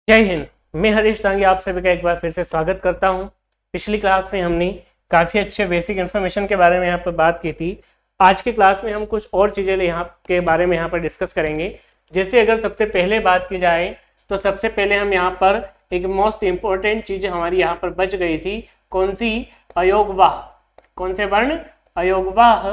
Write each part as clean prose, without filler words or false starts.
जय हिंद। मैं हरीश टांगे आप सभी का एक बार फिर से स्वागत करता हूं। पिछली क्लास में हमने काफ़ी अच्छे बेसिक इन्फॉर्मेशन के बारे में यहाँ पर बात की थी। आज की क्लास में हम कुछ और चीज़ें यहाँ के बारे में यहाँ पर डिस्कस करेंगे। जैसे अगर सबसे पहले बात की जाए तो सबसे पहले हम यहाँ पर एक मोस्ट इम्पोर्टेंट चीज़ हमारी यहाँ पर बच गई थी। कौन सी? अयोगवाह। कौन से वर्ण? अयोगवाह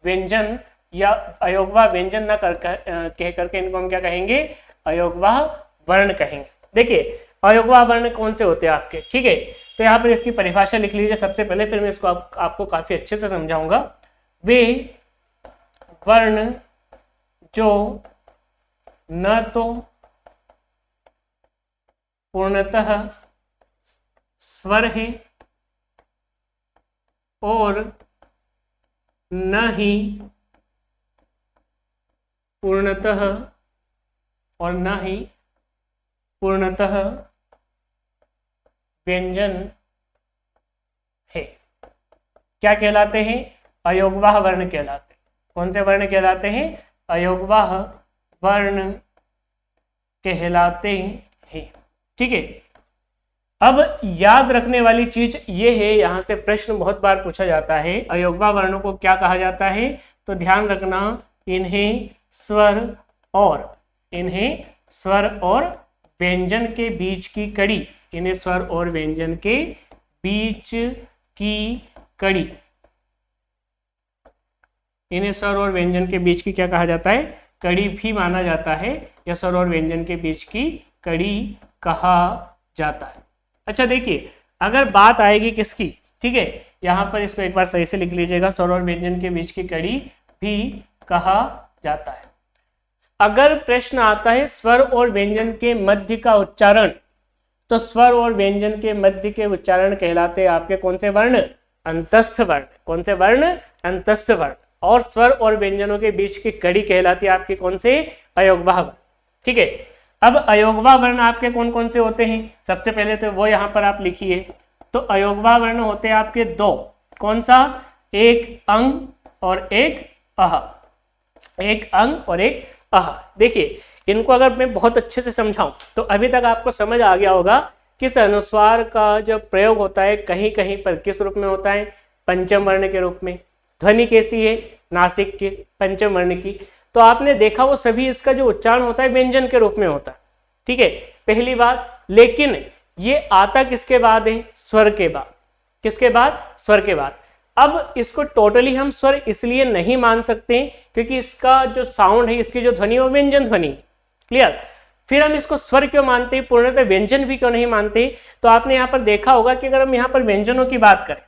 व्यंजन या अयोगवाह व्यंजन न कह करके इनको हम क्या कहेंगे? अयोगवाह वर्ण कहेंगे। देखिए अयोगवाह वर्ण कौन से होते हैं आपके, ठीक है। तो यहाँ पर इसकी परिभाषा लिख लीजिए सबसे पहले, फिर मैं इसको आपको काफी अच्छे से समझाऊंगा। वे वर्ण जो न तो पूर्णतः स्वर है और न ही पूर्णतः व्यंजन है। क्या कहलाते हैं? अयोगवाह वर्ण कहलाते हैं। कौन से वर्ण कहलाते हैं? अयोगवाह वर्ण कहलाते हैं, ठीक है। अब याद रखने वाली चीज ये है, यहां से प्रश्न बहुत बार पूछा जाता है, अयोगवाह वर्णों को क्या कहा जाता है? तो ध्यान रखना, इन्हें स्वर और व्यंजन के बीच की कड़ी, इन्हें स्वर और व्यंजन के बीच की कड़ी, इन्हें स्वर और व्यंजन के बीच की क्या कहा जाता है? कड़ी भी माना जाता है, या स्वर और व्यंजन के बीच की कड़ी कहा जाता है। अच्छा देखिए, अगर बात आएगी किसकी, ठीक है, यहां पर इसको एक बार सही से लिख लीजिएगा, स्वर और व्यंजन के बीच की कड़ी भी कहा जाता है। अगर प्रश्न आता है स्वर और व्यंजन के मध्य का उच्चारण, तो स्वर और व्यंजन के मध्य के उच्चारण कहलाते हैं आपके कौन से वर्ण? अंतस्थ वर्ण। कौन से वर्ण? अंतस्थ वर्ण। और स्वर और व्यंजनों के बीच की कड़ी कहलाती है आपके कौन से? अयोगवाह वर्ण, ठीक है। अब अयोगवाह वर्ण आपके कौन कौन से होते हैं? सबसे पहले तो वो यहाँ पर आप लिखिए। तो अयोगवाह वर्ण होते हैं आपके दो। कौन सा? एक अंग और एक अह। एक अंग और एक अह। देखिए इनको अगर मैं बहुत अच्छे से समझाऊं तो अभी तक आपको समझ आ गया होगा किस अनुस्वार का जो प्रयोग होता है कहीं कहीं पर किस रूप में होता है? पंचम वर्ण के रूप में। ध्वनि कैसी है? नासिक की, पंचम वर्ण की। तो आपने देखा वो सभी इसका जो उच्चारण होता है व्यंजन के रूप में होता है, ठीक है, पहली बात। लेकिन ये आता किसके बाद है? स्वर के बाद। किसके बाद? स्वर के बाद। अब इसको टोटली हम स्वर इसलिए नहीं मान सकते क्योंकि इसका जो साउंड है, इसकी जो ध्वनि है वो व्यंजन ध्वनि। क्लियर? फिर हम इसको स्वर क्यों मानते हैं, पूर्णतः व्यंजन भी क्यों नहीं मानते? तो आपने यहाँ पर देखा होगा कि अगर हम यहाँ पर व्यंजनों की बात करें,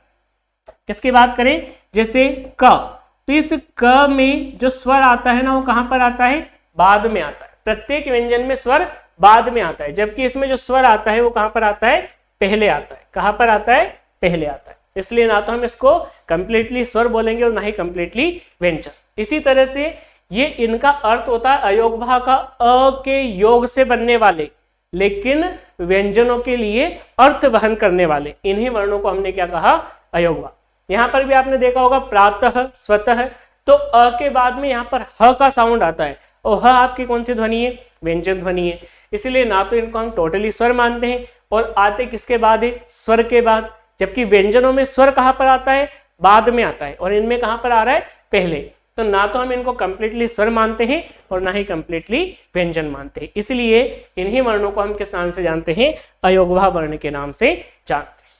किसकी बात करें? जैसे क, तो इस क में जो स्वर आता है ना वो कहां पर आता है? बाद में आता है। प्रत्येक व्यंजन में स्वर बाद में आता है, जबकि इसमें जो स्वर आता है वो कहां पर आता है? पहले आता है। कहां पर आता है? पहले आता है। इसलिए ना तो हम इसको कंप्लीटली स्वर बोलेंगे और ना ही कंप्लीटली व्यंजन। इसी तरह से ये इनका अर्थ होता है अयोगवाह का अ के योग से बनने वाले लेकिन व्यंजनों के लिए अर्थ वहन करने वाले, इन्हीं वर्णों को हमने क्या कहा? अयोगवाह। यहां पर भी आपने देखा होगा प्रातः, स्वतः, तो अ के बाद में यहां पर ह का साउंड आता है और ह आपकी कौन सी ध्वनि है? व्यंजन ध्वनि है। इसलिए ना तो इनको हम टोटली स्वर मानते हैं और आते किसके बाद है? स्वर के बाद। जबकि व्यंजनों में स्वर कहां पर आता है? बाद में आता है, और इनमें कहां पर आ रहा है? पहले। तो ना तो हम इनको कंप्लीटली स्वर मानते हैं और ना ही कंप्लीटली व्यंजन मानते हैं। इसलिए इन्हीं वर्णों को हम किस नाम से जानते हैं? अयोगवाह वर्ण के नाम से जानते हैं।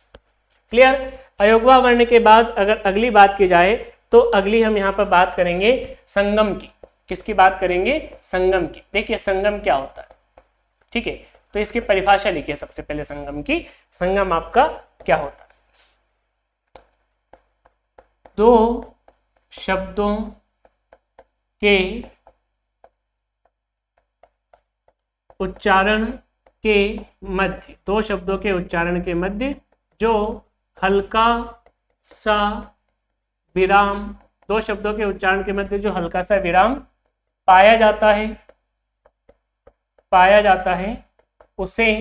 क्लियर? अयोगवाह वर्ण के बाद अगर अगली बात की जाए तो अगली हम यहाँ पर बात करेंगे संगम की। किसकी बात करेंगे? संगम की। देखिए संगम क्या होता है, ठीक है, तो इसकी परिभाषा लिखिए सबसे पहले संगम की। संगम आपका क्या होता है? दो शब्दों के उच्चारण के मध्य, दो शब्दों के उच्चारण के मध्य जो हल्का सा विराम, दो शब्दों के उच्चारण के मध्य जो हल्का सा विराम पाया जाता है उसे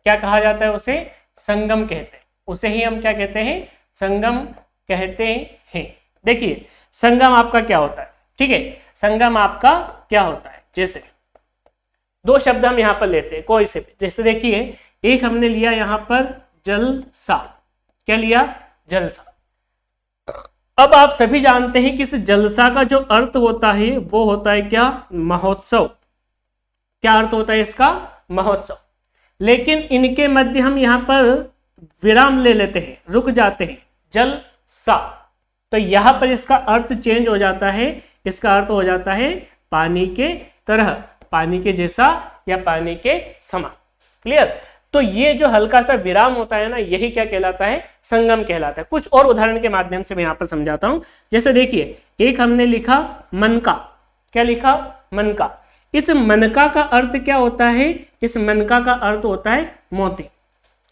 क्या कहा जाता है? उसे संगम कहते हैं। उसे ही हम क्या कहते हैं? संगम कहते हैं। देखिए संगम आपका क्या होता है, ठीक है, संगम आपका क्या होता है? जैसे दो शब्द हम यहाँ पर लेते हैं कोई से भी, जैसे देखिए एक हमने लिया यहाँ पर जलसा, क्या लिया, जलसा। अब आप सभी जानते हैं कि इस जलसा का जो अर्थ होता है वो होता है क्या, महोत्सव। क्या अर्थ होता है इसका, महोत्सव। लेकिन इनके मध्य हम यहाँ पर विराम ले लेते हैं, रुक जाते हैं, जलसा, तो यहाँ पर इसका अर्थ चेंज हो जाता है, इसका अर्थ हो जाता है पानी के तरह, पानी के जैसा या पानी के समान। क्लियर। तो ये जो हल्का सा विराम होता है ना, यही क्या कहलाता है, संगम कहलाता है। कुछ और उदाहरण के माध्यम से मैं यहाँ पर समझाता हूं। जैसे देखिए एक हमने लिखा मनका, क्या लिखा, मनका। इस मनका का अर्थ क्या होता है, इस मनका का अर्थ होता है मोती।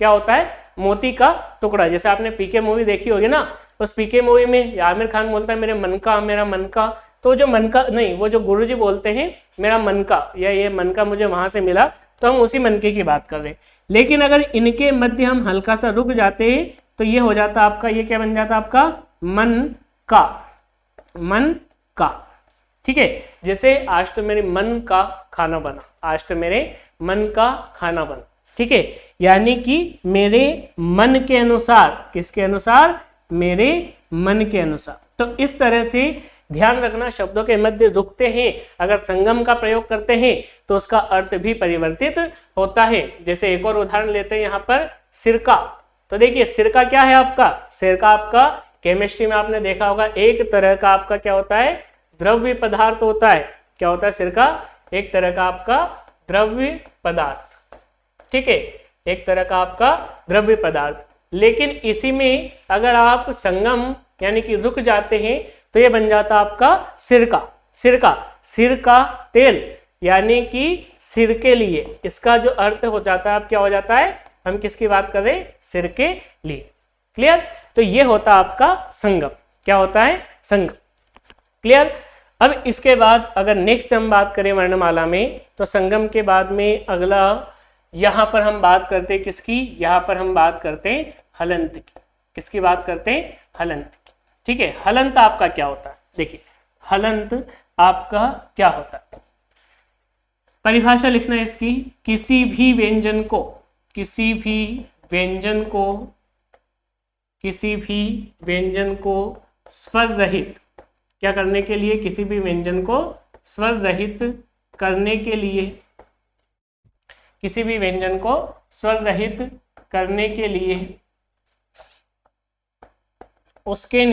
क्या होता है, मोती का टुकड़ा। जैसे आपने पीके मूवी देखी होगी ना, उस पीके मूवी में आमिर खान बोलता है मेरे मन का, मेरा मन का, तो जो मन का नहीं, वो जो गुरुजी बोलते हैं मेरा मन का, या ये मन का मुझे वहां से मिला, तो हम उसी मनके की बात कर रहे हैं। लेकिन अगर इनके मध्य हम हल्का सा रुक जाते हैं तो ये हो जाता आपका, ये क्या बन जाता आपका, मन का, मन का। ठीक है। जैसे आज तो मेरे मन का खाना बना, आज तो मेरे मन का खाना बना। ठीक है। यानी कि मेरे मन के अनुसार, किसके अनुसार, मेरे मन के अनुसार। तो इस तरह से ध्यान रखना, शब्दों के मध्य रुकते हैं, अगर संगम का प्रयोग करते हैं तो उसका अर्थ भी परिवर्तित होता है। जैसे एक और उदाहरण लेते हैं यहाँ पर, सिरका। तो देखिए सिरका क्या है आपका, सिरका आपका केमिस्ट्री में आपने देखा होगा, एक तरह का आपका क्या होता है, द्रव्य पदार्थ होता है। क्या होता है सिरका, एक तरह का आपका द्रव्य पदार्थ। ठीक है, एक तरह का आपका द्रव्य पदार्थ। लेकिन इसी में अगर आप संगम यानी कि रुक जाते हैं तो ये बन जाता आपका सिरका। सिरका, सिर का तेल, यानी कि सिर के लिए, इसका जो अर्थ हो जाता है अब क्या हो जाता है, हम किसकी बात कर रहे हैं, सिर के लिए। क्लियर। तो ये होता आपका संगम। क्या होता है, संगम। क्लियर। अब इसके बाद अगर नेक्स्ट हम बात करें वर्णमाला में, तो संगम के बाद में अगला यहां पर हम बात करते हैं किसकी, यहां पर हम बात करते हैं हलंत की। किसकी बात करते हैं, हलंत की। ठीक है। हलंत आपका क्या होता है, देखिए हलंत आपका क्या होता है, परिभाषा लिखना है इसकी, किसी भी व्यंजन को, किसी भी व्यंजन को, किसी भी व्यंजन को स्वर रहित क्या करने के लिए, किसी भी व्यंजन को स्वर रहित करने के लिए, किसी भी व्यंजन को स्वर रहित करने के लिए उसके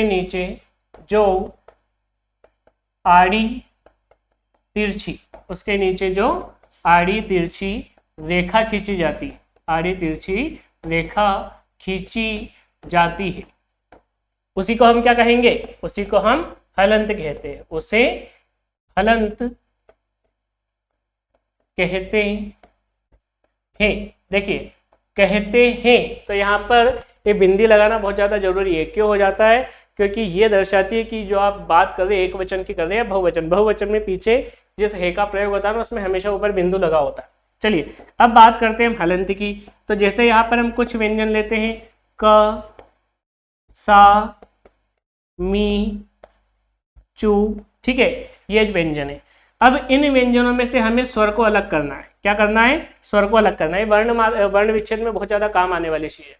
नीचे जो आड़ी तिरछी, उसके नीचे जो आड़ी तिरछी रेखा खींची जाती है, आड़ी तिरछी रेखा खींची जाती है, उसी को हम क्या कहेंगे, उसी को हम हलंत कहते हैं। उसे हलंत कहते हैं। देखिए कहते हैं, तो यहाँ पर ये बिंदी लगाना बहुत ज्यादा जरूरी है। क्यों हो जाता है, क्योंकि ये दर्शाती है कि जो आप बात कर रहे हैं एक वचन की कर रहे हैं बहुवचन, बहुवचन में पीछे जिस हे का प्रयोग होता है ना उसमें हमेशा ऊपर बिंदु लगा होता है। चलिए अब बात करते हैं हलंत की। तो जैसे यहाँ पर हम कुछ व्यंजन लेते हैं, क, सा, मी, चू। ठीक है, ये व्यंजन है। अब इन व्यंजनों में से हमें स्वर को अलग करना है। क्या करना है, स्वर को अलग करना है। वर्ण विच्छेद में बहुत ज्यादा काम आने वाली चीज है।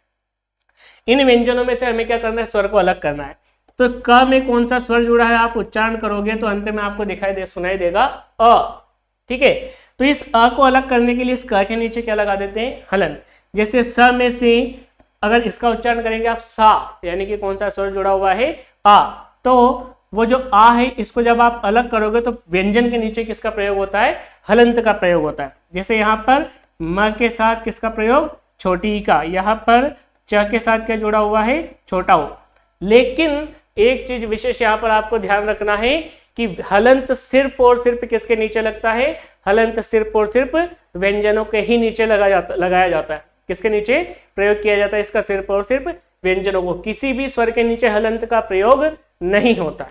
इन व्यंजनों में से हमें क्या करना है, स्वर को अलग करना है। तो क में कौन सा स्वर जुड़ा है, आप उच्चारण करोगे तो अंत में आपको सुनाई देगा अ। ठीक है, तो इस अ को अलग करने के लिए इस क के नीचे क्या लगा देते हैं, हलंत। जैसे स में से अगर इसका उच्चारण करेंगे आप सा, यानी कि कौन सा स्वर जुड़ा हुआ है, आ, तो वो जो आ है इसको जब आप अलग करोगे तो व्यंजन के नीचे किसका प्रयोग होता है, हलंत का प्रयोग होता है। जैसे यहाँ पर म के साथ किसका प्रयोग, छोटी ई का, यहाँ पर च के साथ क्या जुड़ा हुआ है, छोटा ऊ। लेकिन एक चीज विशेष यहाँ पर आपको ध्यान रखना है कि हलंत सिर्फ और सिर्फ किसके नीचे लगता है, हलंत सिर्फ और सिर्फ व्यंजनों के ही नीचे लगाया जाता है। किसके नीचे प्रयोग किया जाता है इसका, सिर्फ और सिर्फ व्यंजनों को, किसी भी स्वर के नीचे हलंत का प्रयोग नहीं होता।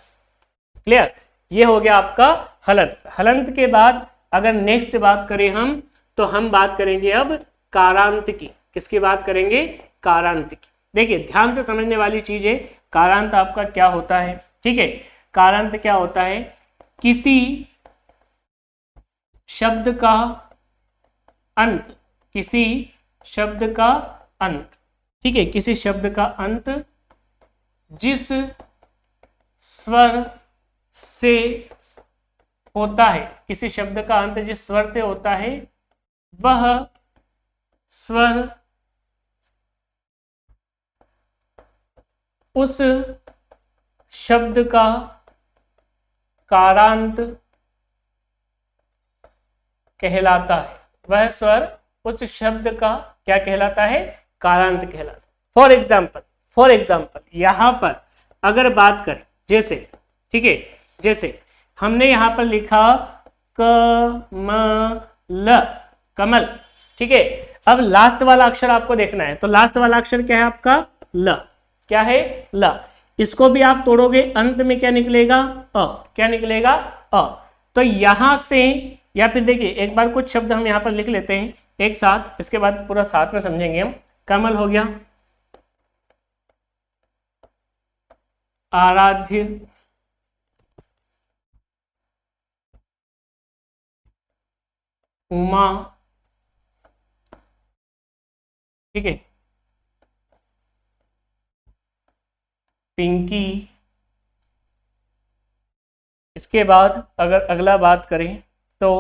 क्लियर, ये हो गया आपका हलंत। हलंत के बाद अगर नेक्स्ट बात करें हम, तो हम बात करेंगे अब कारांत की। किसकी बात करेंगे, कारांत की। देखिए ध्यान से समझने वाली चीज है, कारांत आपका क्या होता है। ठीक है, कारांत क्या होता है, किसी शब्द का अंत, किसी शब्द का अंत, ठीक है, किसी शब्द का अंत जिस स्वर से होता है, किसी शब्द का अंत जिस स्वर से होता है, वह स्वर उस शब्द का कारांत कहलाता है। वह स्वर उस शब्द का क्या कहलाता है? कारांत कहलाता है। फॉर एग्जाम्पल यहां पर अगर बात करें, जैसे, ठीक है, जैसे हमने यहां पर लिखा कमल, कमल, ठीक है। अब लास्ट वाला अक्षर आपको देखना है, तो लास्ट वाला अक्षर क्या है आपका? ल। क्या है? ल। इसको भी आप तोड़ोगे, अंत में क्या निकलेगा? अ। क्या निकलेगा? अ। तो यहां से, या फिर देखिए एक बार कुछ शब्द हम यहां पर लिख लेते हैं एक साथ, इसके बाद पूरा साथ में समझेंगे हम। कमल हो गया, आराध्य, उमा, ठीक है, पिंकी। इसके बाद अगर अगला बात करें तो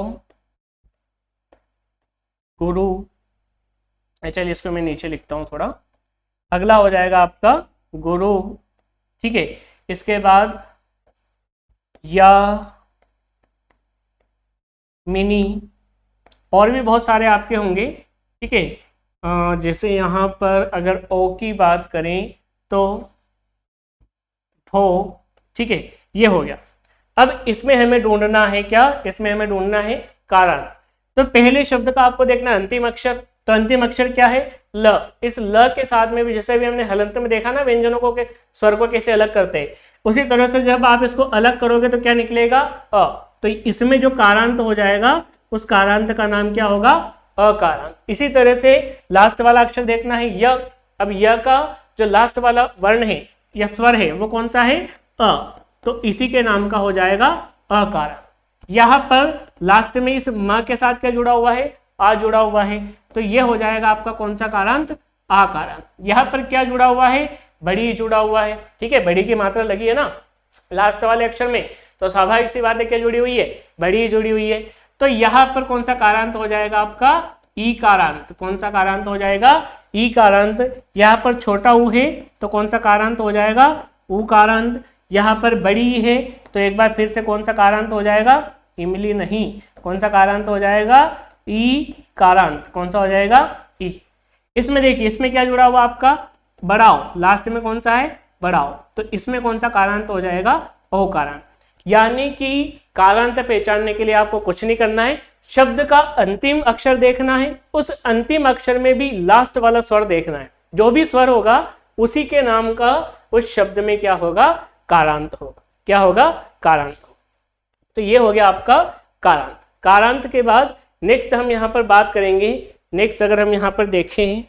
गुरु, चलिए इसको मैं नीचे लिखता हूं थोड़ा। अगला हो जाएगा आपका गुरु, ठीक है। इसके बाद या, मिनी, और भी बहुत सारे आपके होंगे, ठीक है। जैसे यहाँ पर अगर ओ की बात करें तो भो, ठीक है, ये हो गया। अब इसमें हमें ढूंढना है क्या? इसमें हमें ढूंढना है कारांत। तो पहले शब्द का आपको देखना अंतिम अक्षर, तो अंतिम अक्षर क्या है? ल। इस ल के साथ में भी, जैसे भी हमने हलंत में देखा ना व्यंजनों को के स्वर को कैसे अलग करते हैं, उसी तरह से जब आप इसको अलग करोगे तो क्या निकलेगा? अ। तो इसमें जो कारांत हो जाएगा उस कारांत का नाम क्या होगा? अकारांत। इसी तरह से लास्ट वाला अक्षर देखना है य। अब य का जो लास्ट वाला वर्ण है या स्वर है वो कौन सा है? अ। तो इसी के नाम का हो जाएगा अकारांत। यहाँ पर लास्ट में इस म के साथ क्या जुड़ा हुआ है? आ जुड़ा हुआ है, तो ये हो जाएगा आपका कौन सा कारांत? आकारांत। यहाँ पर क्या जुड़ा हुआ है? बड़ी जुड़ा हुआ है, ठीक है, बड़ी की मात्रा लगी है ना लास्ट वाले अक्षर में, तो स्वाभाविक सी बात है क्या जुड़ी हुई है? बड़ी जुड़ी हुई है। तो यहाँ पर कौन सा कारांत हो जाएगा आपका? ई कारांत। कौन सा कारांत हो जाएगा? ई कारांत। यहाँ पर छोटा ऊ है तो कौन सा कारांत हो जाएगा? ऊ कारांत। यहाँ पर बड़ी है तो एक बार फिर से कौन सा कारांत हो जाएगा? इमली नहीं, कौन सा कारांत हो जाएगा? ई कारांत। कौन सा हो जाएगा? ई। इसमें देखिए, इसमें क्या जुड़ा हुआ आपका? बढ़ाओ, लास्ट में कौन सा है? बढ़ाओ, तो इसमें कौन सा कारांत हो जाएगा? ओ कारांत। यानी कि कारांत पहचानने के लिए आपको कुछ नहीं करना है, शब्द का अंतिम अक्षर देखना है, उस अंतिम अक्षर में भी लास्ट वाला स्वर देखना है। जो भी स्वर होगा उसी के नाम का उस शब्द में क्या होगा? कारांत होगा। क्या होगा? कारांत होगा। तो ये हो गया आपका कारांत। कारांत के बाद नेक्स्ट हम यहाँ पर बात करेंगे, नेक्स्ट अगर हम यहाँ पर देखें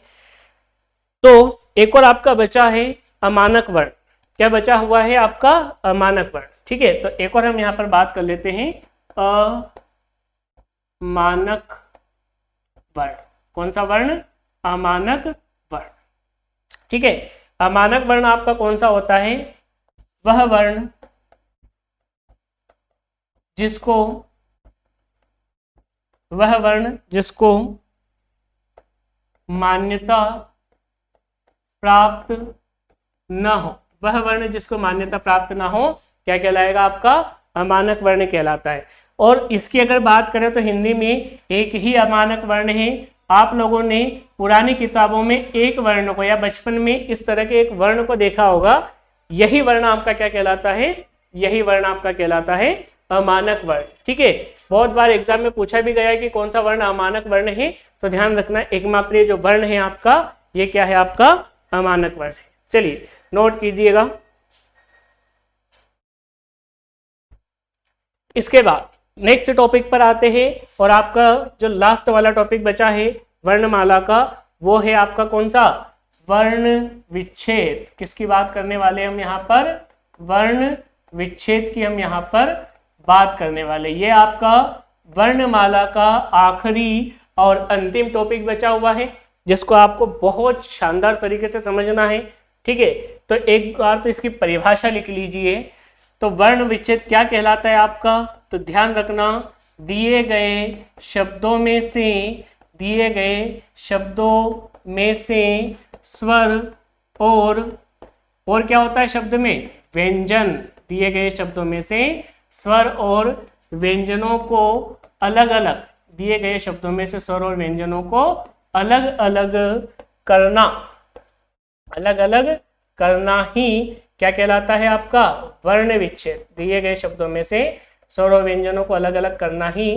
तो एक और आपका बचा है अमानक वर्ण। क्या बचा हुआ है आपका? अमानक वर्ण, ठीक है। तो एक और हम यहाँ पर बात कर लेते हैं अमानक वर्ण। कौन सा वर्ण? अमानक वर्ण, ठीक है। अमानक वर्ण आपका कौन सा होता है? वह वर्ण जिसको मान्यता प्राप्त न हो। वह वर्ण जिसको मान्यता प्राप्त ना हो क्या कहलाएगा? आपका अमानक वर्ण कहलाता है। और इसकी अगर बात करें तो हिंदी में एक ही अमानक वर्ण है। आप लोगों ने पुरानी किताबों में एक वर्ण को या बचपन में इस तरह के एक वर्ण को देखा होगा। यही वर्ण आपका क्या कहलाता है? यही वर्ण आपका कहलाता है अमानक वर्ण, ठीक है। बहुत बार एग्जाम में पूछा भी गया है कि कौन सा वर्ण अमानक वर्ण है, तो ध्यान रखना एकमात्र ये जो वर्ण है आपका, ये क्या है? आपका अमानक वर्ण है। चलिए नोट कीजिएगा। इसके बाद नेक्स्ट टॉपिक पर आते हैं और आपका जो लास्ट वाला टॉपिक बचा है वर्णमाला का, वो है आपका कौन सा? वर्ण विच्छेद। किसकी बात करने वाले हम यहाँ पर? वर्ण विच्छेद की हम यहाँ पर बात करने वाले। ये आपका वर्णमाला का आखिरी और अंतिम टॉपिक बचा हुआ है, जिसको आपको बहुत शानदार तरीके से समझना है। ठीक है, तो एक बार तो इसकी परिभाषा लिख लीजिए। तो वर्ण विच्छेद क्या कहलाता है आपका, तो ध्यान रखना, दिए गए शब्दों में से स्वर और क्या होता है शब्द में, व्यंजन, दिए गए शब्दों में से स्वर और व्यंजनों को अलग अलग, दिए गए शब्दों में से स्वर और व्यंजनों को अलग अलग करना ही क्या कहलाता है आपका, वर्ण विच्छेद। दिए गए शब्दों में से स्वर और व्यंजनों को अलग अलग करना ही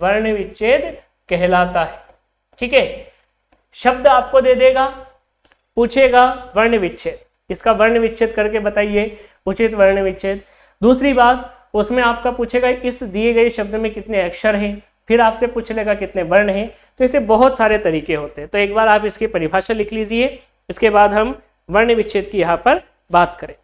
वर्ण विच्छेद कहलाता है। ठीक है, शब्द आपको दे देगा, पूछेगा वर्ण विच्छेद, इसका वर्ण विच्छेद करके बताइए, उचित वर्ण विच्छेद। दूसरी बात, उसमें आपका पूछेगा इस दिए गए शब्द में कितने अक्षर हैं, फिर आपसे पूछ लेगा कितने वर्ण हैं। तो इसे बहुत सारे तरीके होते हैं। तो एक बार आप इसकी परिभाषा लिख लीजिए, इसके बाद हम वर्ण विच्छेद की यहाँ पर बात करें।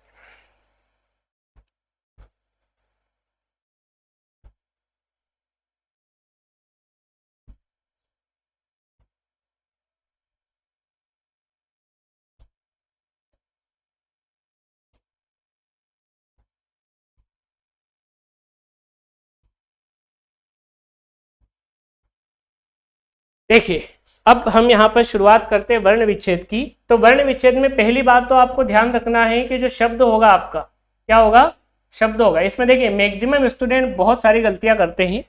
देखिए, अब हम यहाँ पर शुरुआत करते हैं वर्ण विच्छेद की। तो वर्ण विच्छेद में पहली बात तो आपको ध्यान रखना है कि जो शब्द होगा आपका, क्या होगा, शब्द होगा। इसमें देखिए मैक्सिमम स्टूडेंट बहुत सारी गलतियां करते हैं,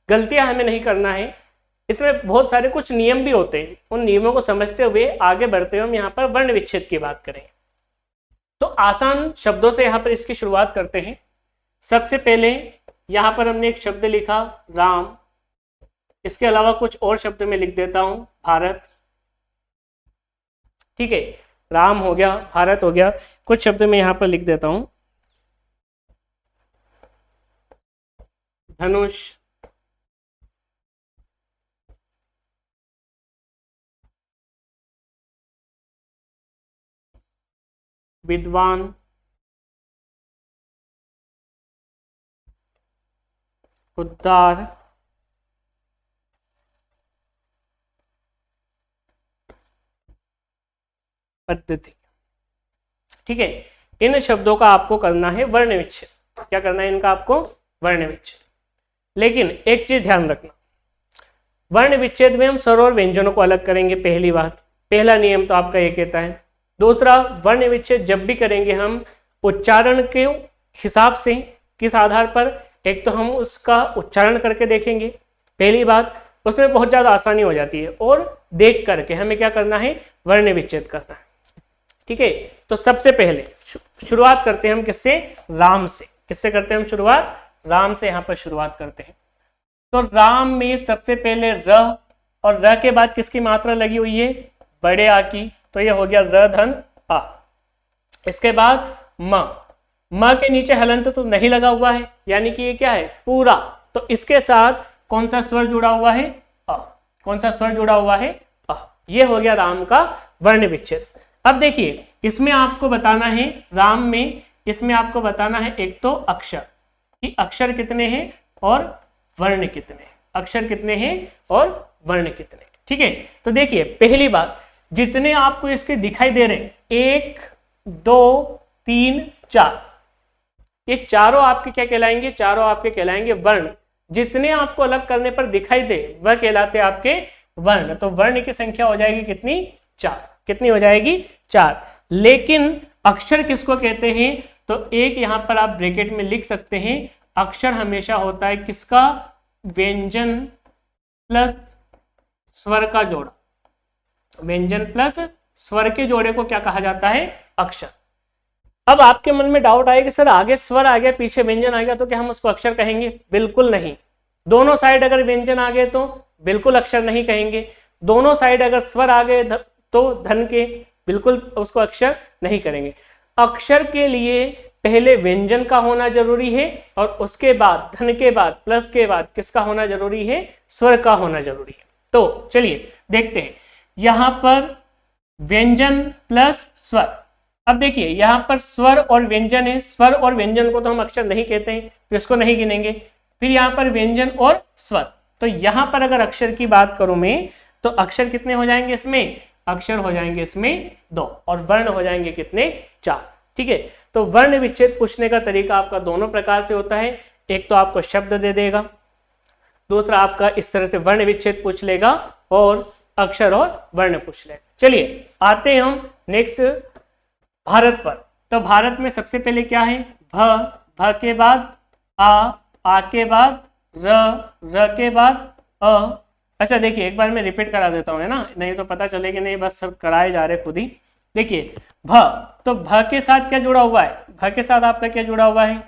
गलतियां हमें नहीं करना है। इसमें बहुत सारे कुछ नियम भी होते हैं, उन नियमों को समझते हुए आगे बढ़ते हुए हम यहाँ पर वर्ण विच्छेद की बात करें। तो आसान शब्दों से यहाँ पर इसकी शुरुआत करते हैं। सबसे पहले यहाँ पर हमने एक शब्द लिखा राम, इसके अलावा कुछ और शब्द में लिख देता हूं भारत। ठीक है, राम हो गया, भारत हो गया, कुछ शब्द में यहां पर लिख देता हूं धनुष, विद्वान, उद्धार, पद्धति। ठीक है, इन शब्दों का आपको करना है वर्ण विच्छेद। क्या करना है इनका आपको, वर्ण विच्छेद। लेकिन एक चीज ध्यान रखना, वर्ण विच्छेद में हम स्वर और व्यंजनों को अलग करेंगे, पहली बात, पहला नियम तो आपका ये कहता है। दूसरा, वर्ण विच्छेद जब भी करेंगे हम उच्चारण के हिसाब से, किस आधार पर, एक तो हम उसका उच्चारण करके देखेंगे, पहली बात, उसमें बहुत ज्यादा आसानी हो जाती है, और देख करके हमें क्या करना है, वर्ण विच्छेद करना है। ठीक है, तो सबसे पहले शुरुआत करते हैं हम किससे, राम से। किससे करते हैं हम शुरुआत, राम से यहाँ पर शुरुआत करते हैं। तो राम में सबसे पहले र, और र के बाद किसकी मात्रा लगी हुई है, बड़े आ की, तो ये हो गया र धन आ। इसके बाद म के नीचे हलंत तो नहीं लगा हुआ है, यानी कि ये क्या है, पूरा। तो इसके साथ कौन सा स्वर जुड़ा हुआ है, अ। कौन सा स्वर जुड़ा हुआ है, अ। ये हो गया राम का वर्ण विच्छेद। अब देखिए, इसमें आपको बताना है, राम में इसमें आपको बताना है एक तो अक्षर, कि अक्षर कितने हैं और वर्ण कितने हैं, अक्षर कितने हैं और वर्ण कितने। ठीक है, तो देखिए पहली बात, जितने आपको इसके दिखाई दे रहे हैं, 1 2 3 4, ये चारों आपके क्या कहलाएंगे, चारों आपके कहलाएंगे वर्ण। जितने आपको अलग करने पर दिखाई दे वह कहलाते हैं आपके वर्ण। तो वर्ण की संख्या हो जाएगी कितनी, 4। कितनी हो जाएगी, 4। लेकिन अक्षर किसको कहते हैं, तो एक यहां पर आप ब्रैकेट में लिख सकते हैं, अक्षर हमेशा होता है किसका, व्यंजन प्लस स्वर का जोड़ा। व्यंजन प्लस स्वर के जोड़े को क्या कहा जाता है, अक्षर। अब आपके मन में डाउट आएगा, सर आगे स्वर आ गया पीछे व्यंजन आ गया तो क्या हम उसको अक्षर कहेंगे, बिल्कुल नहीं। दोनों साइड अगर व्यंजन आ गए तो बिल्कुल अक्षर नहीं कहेंगे, दोनों साइड अगर स्वर आ गए तो धन के, बिल्कुल उसको अक्षर नहीं करेंगे। अक्षर के लिए पहले व्यंजन का होना जरूरी है, और उसके बाद धन के बाद प्लस के बाद किसका होना जरूरी है, स्वर का होना जरूरी है। तो चलिए देखते हैं, यहां पर व्यंजन प्लस स्वर। अब देखिए यहां पर स्वर और व्यंजन है, स्वर और व्यंजन को तो हम अक्षर नहीं कहते हैं, तो इसको नहीं गिनेंगे। फिर यहाँ पर व्यंजन और स्वर। तो यहाँ पर अगर अक्षर की बात करूं मैं, तो अक्षर कितने हो जाएंगे इसमें, अक्षर हो जाएंगे इसमें 2 और वर्ण हो जाएंगे कितने, 4। ठीक है, तो वर्ण विच्छेद पूछने का तरीका आपका दोनों प्रकार से होता है। एक तो आपको शब्द दे देगा, दूसरा आपका इस तरह से वर्ण विच्छेद पूछ लेगा और अक्षर और वर्ण पूछ लेगा। चलिए आते हैं हम नेक्स्ट भारत पर। तो भारत में सबसे पहले क्या है, भ के बाद आ के बाद र के बाद अ। अच्छा देखिए एक बार मैं रिपीट करा देता हूँ, है ना, नहीं तो पता चलेगा नहीं, बस सब कराए जा रहे खुद ही। देखिए भ, तो भ के साथ क्या जुड़ा हुआ है, भ के साथ आपका क्या जुड़ा हुआ है,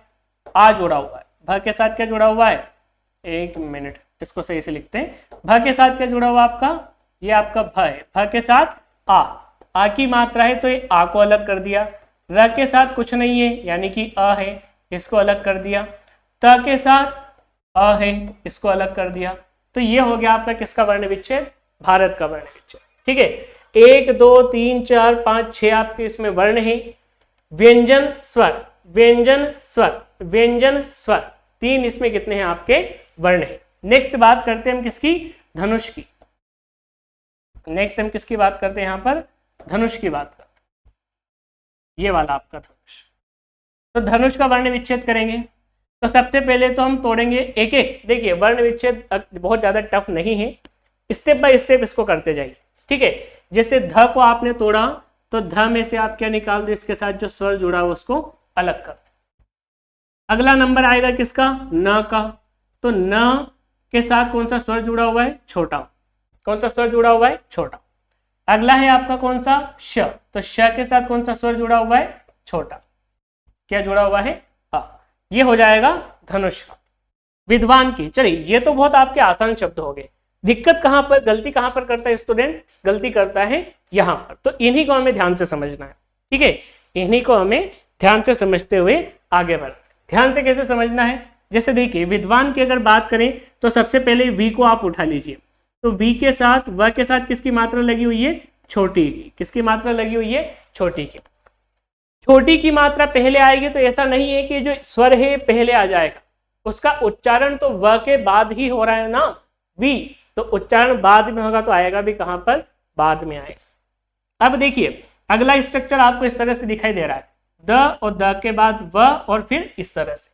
आ जुड़ा हुआ है। भ के साथ क्या जुड़ा हुआ है, एक मिनट इसको सही से लिखते हैं। भ के साथ क्या जुड़ा हुआ आपका, ये आपका भ है, भ के साथ आ की मात्रा है तो ये आ को अलग कर दिया। र के साथ कुछ नहीं है यानी कि अ है, इसको अलग कर दिया। त के साथ अ है, इसको अलग कर दिया। तो ये हो गया आपका किसका वर्ण विच्छेद, भारत का वर्ण विच्छेद। ठीक है, 1 2 3 4 5 6 आपके इसमें वर्ण है। व्यंजन स्वर, व्यंजन स्वर, व्यंजन स्वर, 3 इसमें कितने हैं आपके वर्ण है। नेक्स्ट बात करते हैं हम किसकी, धनुष की। नेक्स्ट हम किसकी बात करते हैं, यहाँ पर धनुष की बात करते हैं, ये वाला आपका धनुष। तो धनुष का वर्ण विच्छेद करेंगे तो सबसे पहले तो हम तोड़ेंगे एक एक। देखिए वर्ण विच्छेद बहुत ज्यादा टफ नहीं है, स्टेप बाय स्टेप इसको करते जाइए। ठीक है, जैसे ध को आपने तोड़ा तो ध में से आप क्या निकाल दो, इसके साथ जो स्वर जुड़ा हुआ उसको अलग कर दो। अगला नंबर आएगा किसका, न का। तो न के साथ कौन सा स्वर जुड़ा हुआ है, छोटा। कौन सा स्वर जुड़ा हुआ है, छोटा। अगला है आपका कौन सा, श। तो श के साथ कौन सा स्वर जुड़ा हुआ है, छोटा। क्या जुड़ा हुआ है, अ। ये हो जाएगा धनुष का। विद्वान की, चलिए ये तो बहुत आपके आसान शब्द हो गए। दिक्कत कहां पर, गलती कहां पर करता है स्टूडेंट, गलती करता है यहां पर। तो इन्हीं को हमें ध्यान से समझना है। ठीक है, इन्हीं को हमें ध्यान से समझते हुए आगे बढ़ना। ध्यान से कैसे समझना है, जैसे देखिए विद्वान की अगर बात करें तो सबसे पहले वी को आप उठा लीजिए। तो वी के साथ, व के साथ किसकी मात्रा लगी हुई है, छोटी की। किसकी मात्रा लगी हुई है, छोटी की। छोटी की मात्रा पहले आएगी तो ऐसा नहीं है कि जो स्वर है पहले आ जाएगा, उसका उच्चारण तो व के बाद ही हो रहा है ना, वी। तो उच्चारण बाद में होगा तो आएगा भी कहां पर, बाद में आएगा। अब देखिए अगला स्ट्रक्चर आपको इस तरह से दिखाई दे रहा है, द और द के बाद व और फिर इस तरह से।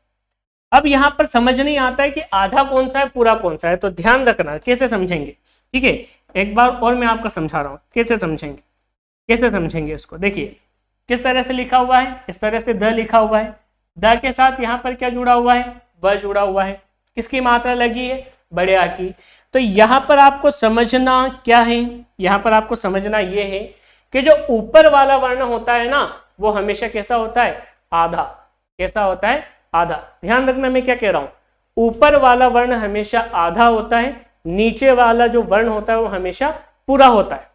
अब यहां पर समझ नहीं आता है कि आधा कौन सा है पूरा कौन सा है, तो ध्यान रखना कैसे समझेंगे। ठीक है, एक बार और मैं आपको समझा रहा हूं कैसे समझेंगे, कैसे समझेंगे इसको। देखिए किस तरह से लिखा हुआ है, इस तरह से द लिखा हुआ है। द के साथ यहाँ पर क्या जुड़ा हुआ है, व जुड़ा हुआ है। किसकी मात्रा लगी है, बड़े आ की। तो यहाँ पर आपको समझना क्या है, यहाँ पर आपको समझना ये है कि जो ऊपर वाला वर्ण होता है ना वो हमेशा कैसा होता है, आधा। कैसा होता है, आधा। ध्यान रखना मैं क्या कह रहा हूं, ऊपर वाला वर्ण हमेशा आधा होता है, नीचे वाला जो वर्ण होता है वो हमेशा पूरा होता है।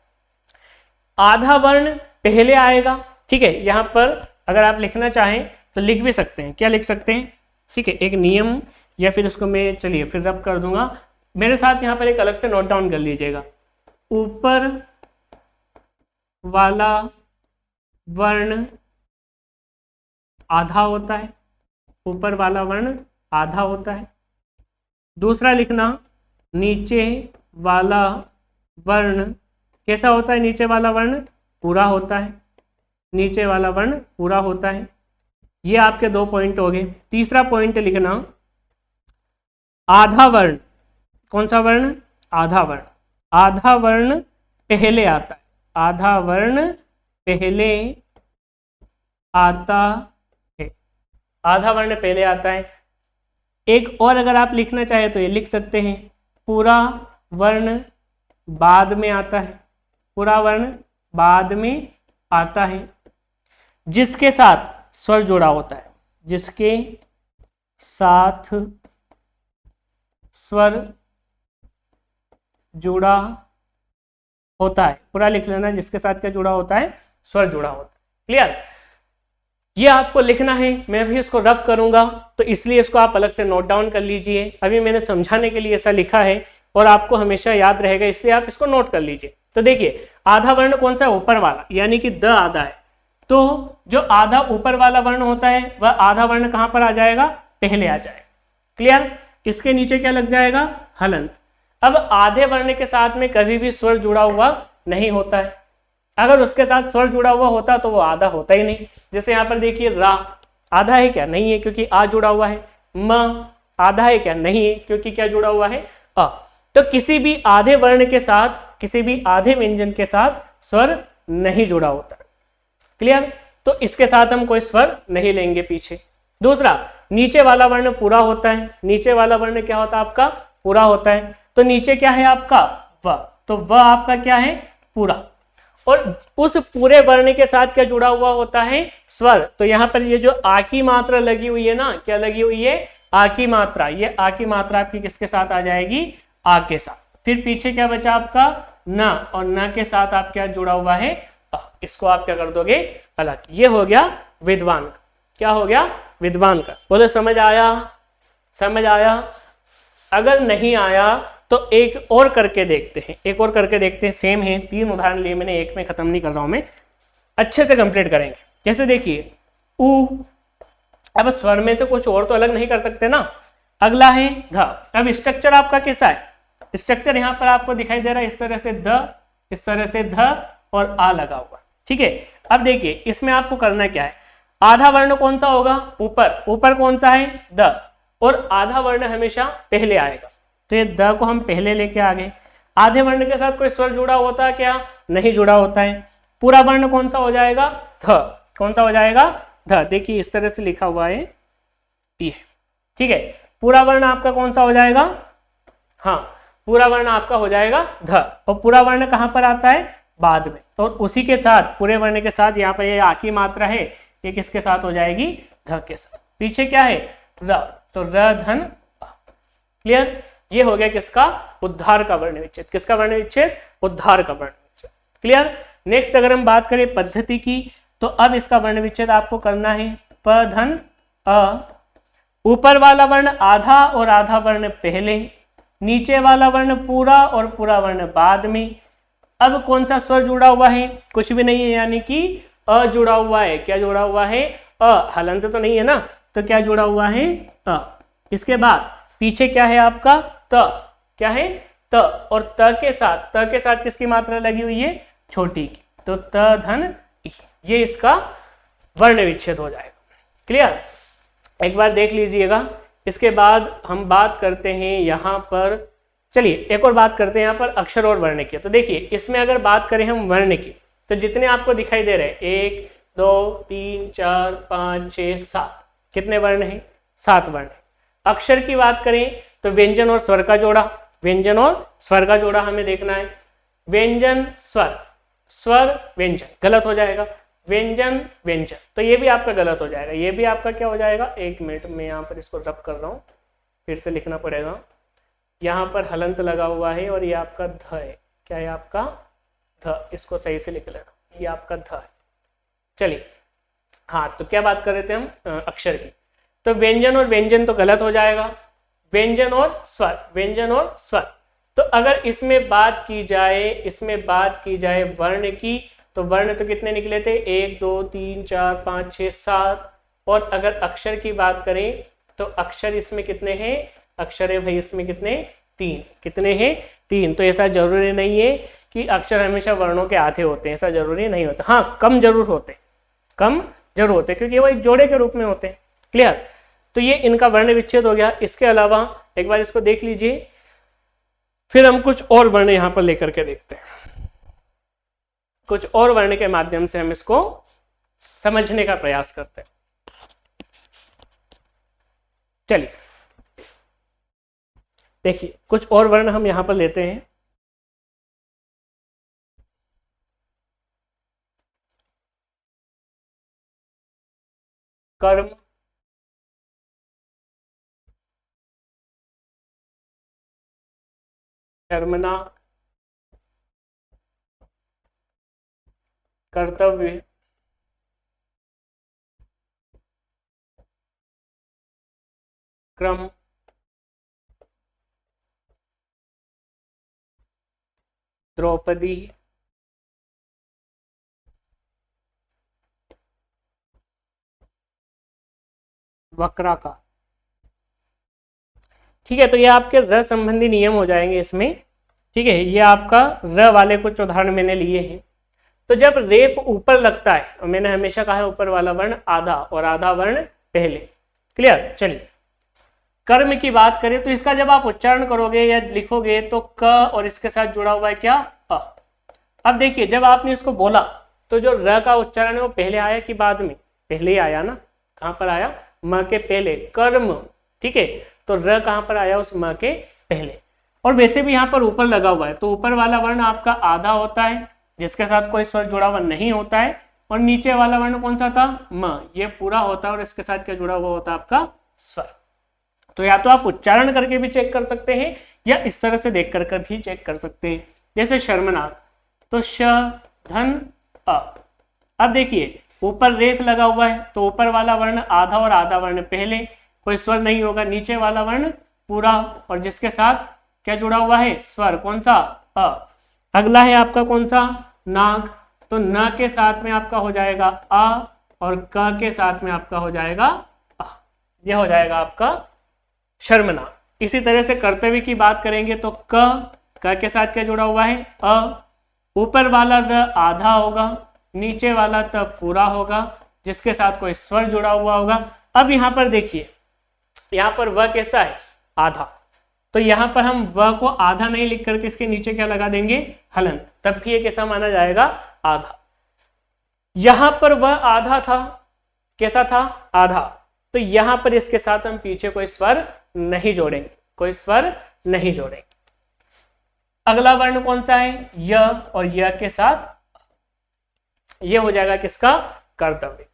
आधा वर्ण पहले आएगा। ठीक है, यहां पर अगर आप लिखना चाहें तो लिख भी सकते हैं। क्या लिख सकते हैं, ठीक है, एक नियम, या फिर इसको मैं चलिए फिर रब कर दूंगा। मेरे साथ यहां पर एक अलग से नोट डाउन कर लीजिएगा। ऊपर वाला वर्ण आधा होता है, ऊपर वाला वर्ण आधा होता है। दूसरा लिखना, नीचे वाला वर्ण कैसा होता है, नीचे वाला वर्ण पूरा होता है, नीचे वाला वर्ण पूरा होता है। ये आपके 2 पॉइंट हो गए। तीसरा पॉइंट लिखना, आधा वर्ण, कौन सा वर्ण, आधा वर्ण। आधा वर्ण पहले आता है, आधा वर्ण पहले आता है, आधा वर्ण पहले आता है। एक और अगर आप लिखना चाहे तो ये लिख सकते हैं, पूरा वर्ण बाद में आता है, पूरा वर्ण बाद में आता है। जिसके साथ स्वर जुड़ा होता है, जिसके साथ स्वर जुड़ा होता है, पूरा लिख लेना, जिसके साथ क्या जुड़ा होता है, स्वर जुड़ा होता है। क्लियर, ये आपको लिखना है। मैं भी इसको रब करूंगा तो इसलिए इसको आप अलग से नोट डाउन कर लीजिए। अभी मैंने समझाने के लिए ऐसा लिखा है और आपको हमेशा याद रहेगा, इसलिए आप इसको नोट कर लीजिए। तो देखिए आधा वर्ण कौन सा है, ऊपर वाला, यानी कि द आधा है। तो जो आधा ऊपर वाला वर्ण होता है वह आधा वर्ण कहां पर आ जाएगा, पहले आ जाएगा। क्लियर, इसके नीचे क्या लग जाएगा, हलंत। अब आधे वर्ण के साथ में कभी भी स्वर जुड़ा हुआ नहीं होता है, अगर उसके साथ स्वर जुड़ा हुआ होता तो वो आधा होता ही नहीं। जैसे यहाँ पर देखिए रा आधा है क्या, नहीं है क्योंकि आ जुड़ा हुआ है। म आधा है क्या, नहीं है क्योंकि क्या जुड़ा हुआ है, अ। तो किसी भी आधे वर्ण के साथ, किसी भी आधे व्यंजन के साथ स्वर नहीं जुड़ा होता। क्लियर, तो इसके साथ हम कोई स्वर नहीं लेंगे पीछे। दूसरा, नीचे वाला वर्ण पूरा होता है। नीचे वाला वर्ण क्या होता है आपका, पूरा होता है। तो नीचे क्या है आपका, व, तो व आपका क्या है, पूरा। और उस पूरे वर्ण के साथ क्या जुड़ा हुआ होता है, स्वर। तो यहाँ पर ये जो आ की मात्रा लगी हुई है ना, क्या लगी हुई है, आ की मात्रा। ये आ की मात्रा आपकी किसके साथ आ जाएगी, आ के साथ। फिर पीछे क्या बचा आपका, न, और न के साथ आप क्या जुड़ा हुआ है, अ। इसको आप क्या कर दोगे, अलग। ये हो गया विद्वान का। क्या हो गया, विद्वान का। बोले समझ आया, समझ आया। अगर नहीं आया तो एक और करके देखते हैं, एक और करके देखते हैं। सेम है, 3 उदाहरण लिए मैंने, एक में खत्म नहीं कर रहा हूं मैं, अच्छे से कंप्लीट करेंगे। जैसे देखिए ऊ, अब स्वर में से कुछ और तो अलग नहीं कर सकते ना। अगला है ध। अब स्ट्रक्चर आपका कैसा है, स्ट्रक्चर यहाँ पर आपको दिखाई दे रहा है इस तरह से द, इस तरह से ध और आ लगा हुआ, ठीक है। अब देखिए इसमें आपको करना क्या है, आधा वर्ण कौन सा होगा, ऊपर, ऊपर कौन सा है, द, और आधा वर्ण हमेशा पहले आएगा। तो ये द को हम पहले लेके आ गए। आधे वर्ण के साथ कोई स्वर जुड़ा होता है क्या, नहीं जुड़ा होता है। पूरा वर्ण कौन सा हो जाएगा, ध, कौन सा हो जाएगा, ध। देखिए इस तरह से लिखा हुआ है ये, ठीक है। पूरा वर्ण आपका कौन सा हो जाएगा, हाँ, पूरा वर्ण आपका हो जाएगा ध। और पूरा वर्ण कहां पर आता है, बाद में। और उसी के साथ, पूरे वर्ण के साथ यहाँ पर ये आ की मात्रा है, ये किसके साथ हो जाएगी, ध के साथ। पीछे क्या है, र, तो र धन अ। क्लियर, ये हो गया किसका, उद्धार का वर्ण विच्छेद। किसका वर्ण विच्छेद, उद्धार का वर्ण विच्छेद। क्लियर। नेक्स्ट अगर हम बात करें पद्धति की, तो अब इसका वर्ण विच्छेद आपको करना है प धन अ। ऊपर वाला वर्ण आधा और आधा वर्ण पहले, नीचे वाला वर्ण पूरा और पूरा वर्ण बाद में। अब कौन सा स्वर जुड़ा हुआ है, कुछ भी नहीं है, यानी कि अ जुड़ा हुआ है। क्या जुड़ा हुआ है, अ। हलंत तो नहीं है ना, तो क्या जुड़ा हुआ है, अ। इसके बाद पीछे क्या है आपका, त, क्या है, त, और त के साथ, त के साथ किसकी मात्रा लगी हुई है, छोटी की। तो त धन ई, ये इसका वर्ण विच्छेद हो जाएगा। क्लियर, एक बार देख लीजिएगा। इसके बाद हम बात करते हैं यहाँ पर, चलिए एक और बात करते हैं यहाँ पर अक्षर और वर्ण की। तो देखिए इसमें अगर बात करें हम वर्ण की, तो जितने आपको दिखाई दे रहे हैं 1 2 3 4 5 6 7, कितने वर्ण हैं, 7 वर्ण। अक्षर की बात करें तो व्यंजन और स्वर का जोड़ा, व्यंजन और स्वर का जोड़ा हमें देखना है। व्यंजन स्वर, स्वर व्यंजन गलत हो जाएगा, व्यंजन व्यंजन, तो ये भी आपका गलत हो जाएगा। ये भी आपका क्या हो जाएगा, 1 मिनट में यहाँ पर इसको रब कर रहा हूँ, फिर से लिखना पड़ेगा। यहाँ पर हलंत लगा हुआ है और ये आपका ध है। क्या है आपका, ध, इसको सही से लिख लेना, ये आपका ध है। चलिए हाँ, तो क्या बात कर रहे थे हम, अक्षर की। तो व्यंजन और व्यंजन तो गलत हो जाएगा, व्यंजन और स्वर, व्यंजन और स्वर। तो अगर इसमें बात की जाए, इसमें बात की जाए वर्ण की, तो वर्ण तो कितने निकले थे, 1 2 3 4 5 6 7। और अगर अक्षर की बात करें तो अक्षर इसमें कितने हैं, अक्षर है भाई इसमें कितने, 3। कितने हैं, 3। तो ऐसा जरूरी नहीं है कि अक्षर हमेशा वर्णों के आधे होते हैं, ऐसा जरूरी नहीं होता। हाँ, कम जरूर होते, कम जरूर होते, क्योंकि वो एक जोड़े के रूप में होते हैं। क्लियर, तो ये इनका वर्ण विच्छेद हो गया। इसके अलावा एक बार इसको देख लीजिए, फिर हम कुछ और वर्ण यहां पर लेकर के देखते हैं। कुछ और वर्ण के माध्यम से हम इसको समझने का प्रयास करते हैं। चलिए देखिए, कुछ और वर्ण हम यहां पर लेते हैं। कर्म, कर्मणा, कर्तव्य, क्रम, द्रौपदी, वक्राकार। ठीक है, तो ये आपके र संबंधी नियम हो जाएंगे इसमें। ठीक है, ये आपका र वाले कुछ उदाहरण मैंने लिए हैं। तो जब रेफ ऊपर लगता है, और मैंने हमेशा कहा है ऊपर वाला वर्ण आधा और आधा वर्ण पहले। क्लियर। चलिए, कर्म की बात करें तो इसका जब आप उच्चारण करोगे या लिखोगे तो क और इसके साथ जुड़ा हुआ है क्या, अ। अब देखिए, जब आपने इसको बोला तो जो र का उच्चारण है वो पहले आया कि बाद में? पहले ही आया ना। कहां पर आया? म के पहले, कर्म। ठीक है, तो र कहां पर आया? उस म के पहले। और वैसे भी यहां पर ऊपर लगा हुआ है, तो ऊपर वाला वर्ण आपका आधा होता है जिसके साथ कोई स्वर जुड़ा हुआ नहीं होता है, और नीचे वाला वर्ण कौन सा था? म, ये पूरा होता है और इसके साथ क्या जुड़ा हुआ होता है? आपका स्वर। तो या तो आप उच्चारण करके भी चेक कर सकते हैं या इस तरह से देख कर भी चेक कर सकते हैं। जैसे शर्मनाक, तो श धन अ। अब देखिए, ऊपर रेफ लगा हुआ है तो ऊपर वाला वर्ण आधा और आधा वर्ण पहले, कोई स्वर नहीं होगा। नीचे वाला वर्ण पूरा और जिसके साथ क्या जुड़ा हुआ है? स्वर। कौन सा? अ। अगला है आपका कौन सा? नाक, तो न के साथ में आपका हो जाएगा अ और क के साथ में आपका हो जाएगा अ। यह हो जाएगा आपका शर्मनाक। इसी तरह से कर्तव्य की बात करेंगे तो क के साथ क्या जुड़ा हुआ है? अ। ऊपर वाला र आधा होगा, नीचे वाला त पूरा होगा जिसके साथ कोई स्वर जुड़ा हुआ होगा। अब यहां पर देखिए, यहां पर व कैसा है? आधा। तो यहां पर हम व को आधा नहीं लिख करके इसके नीचे क्या लगा देंगे? हलंत, तब भी ये कैसा माना जाएगा? आधा। यहां पर व आधा था, कैसा था? आधा। तो यहां पर इसके साथ हम पीछे कोई स्वर नहीं जोड़ेंगे, कोई स्वर नहीं जोड़ेंगे। अगला वर्ण कौन सा है? य, और य के साथ ये हो जाएगा किसका? कर्तव्य।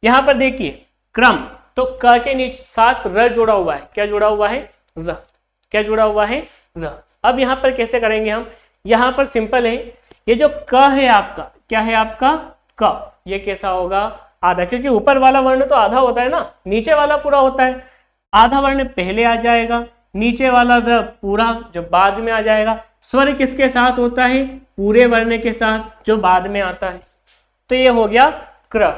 यहां पर देखिए, क्रम, तो क के नीचे साथ र जुड़ा हुआ है। क्या जुड़ा हुआ है? र। क्या जुड़ा हुआ है? र। अब यहां पर कैसे करेंगे हम? यहां पर सिंपल है, ये जो क है आपका, क्या है आपका? क। ये कैसा होगा? आधा, क्योंकि ऊपर वाला वर्ण तो आधा होता है ना, नीचे वाला पूरा होता है। आधा वर्ण पहले आ जाएगा, नीचे वाला र पूरा जो बाद में आ जाएगा। स्वर किसके साथ होता है? पूरे वर्ण के साथ जो बाद में आता है। तो ये हो गया क्र।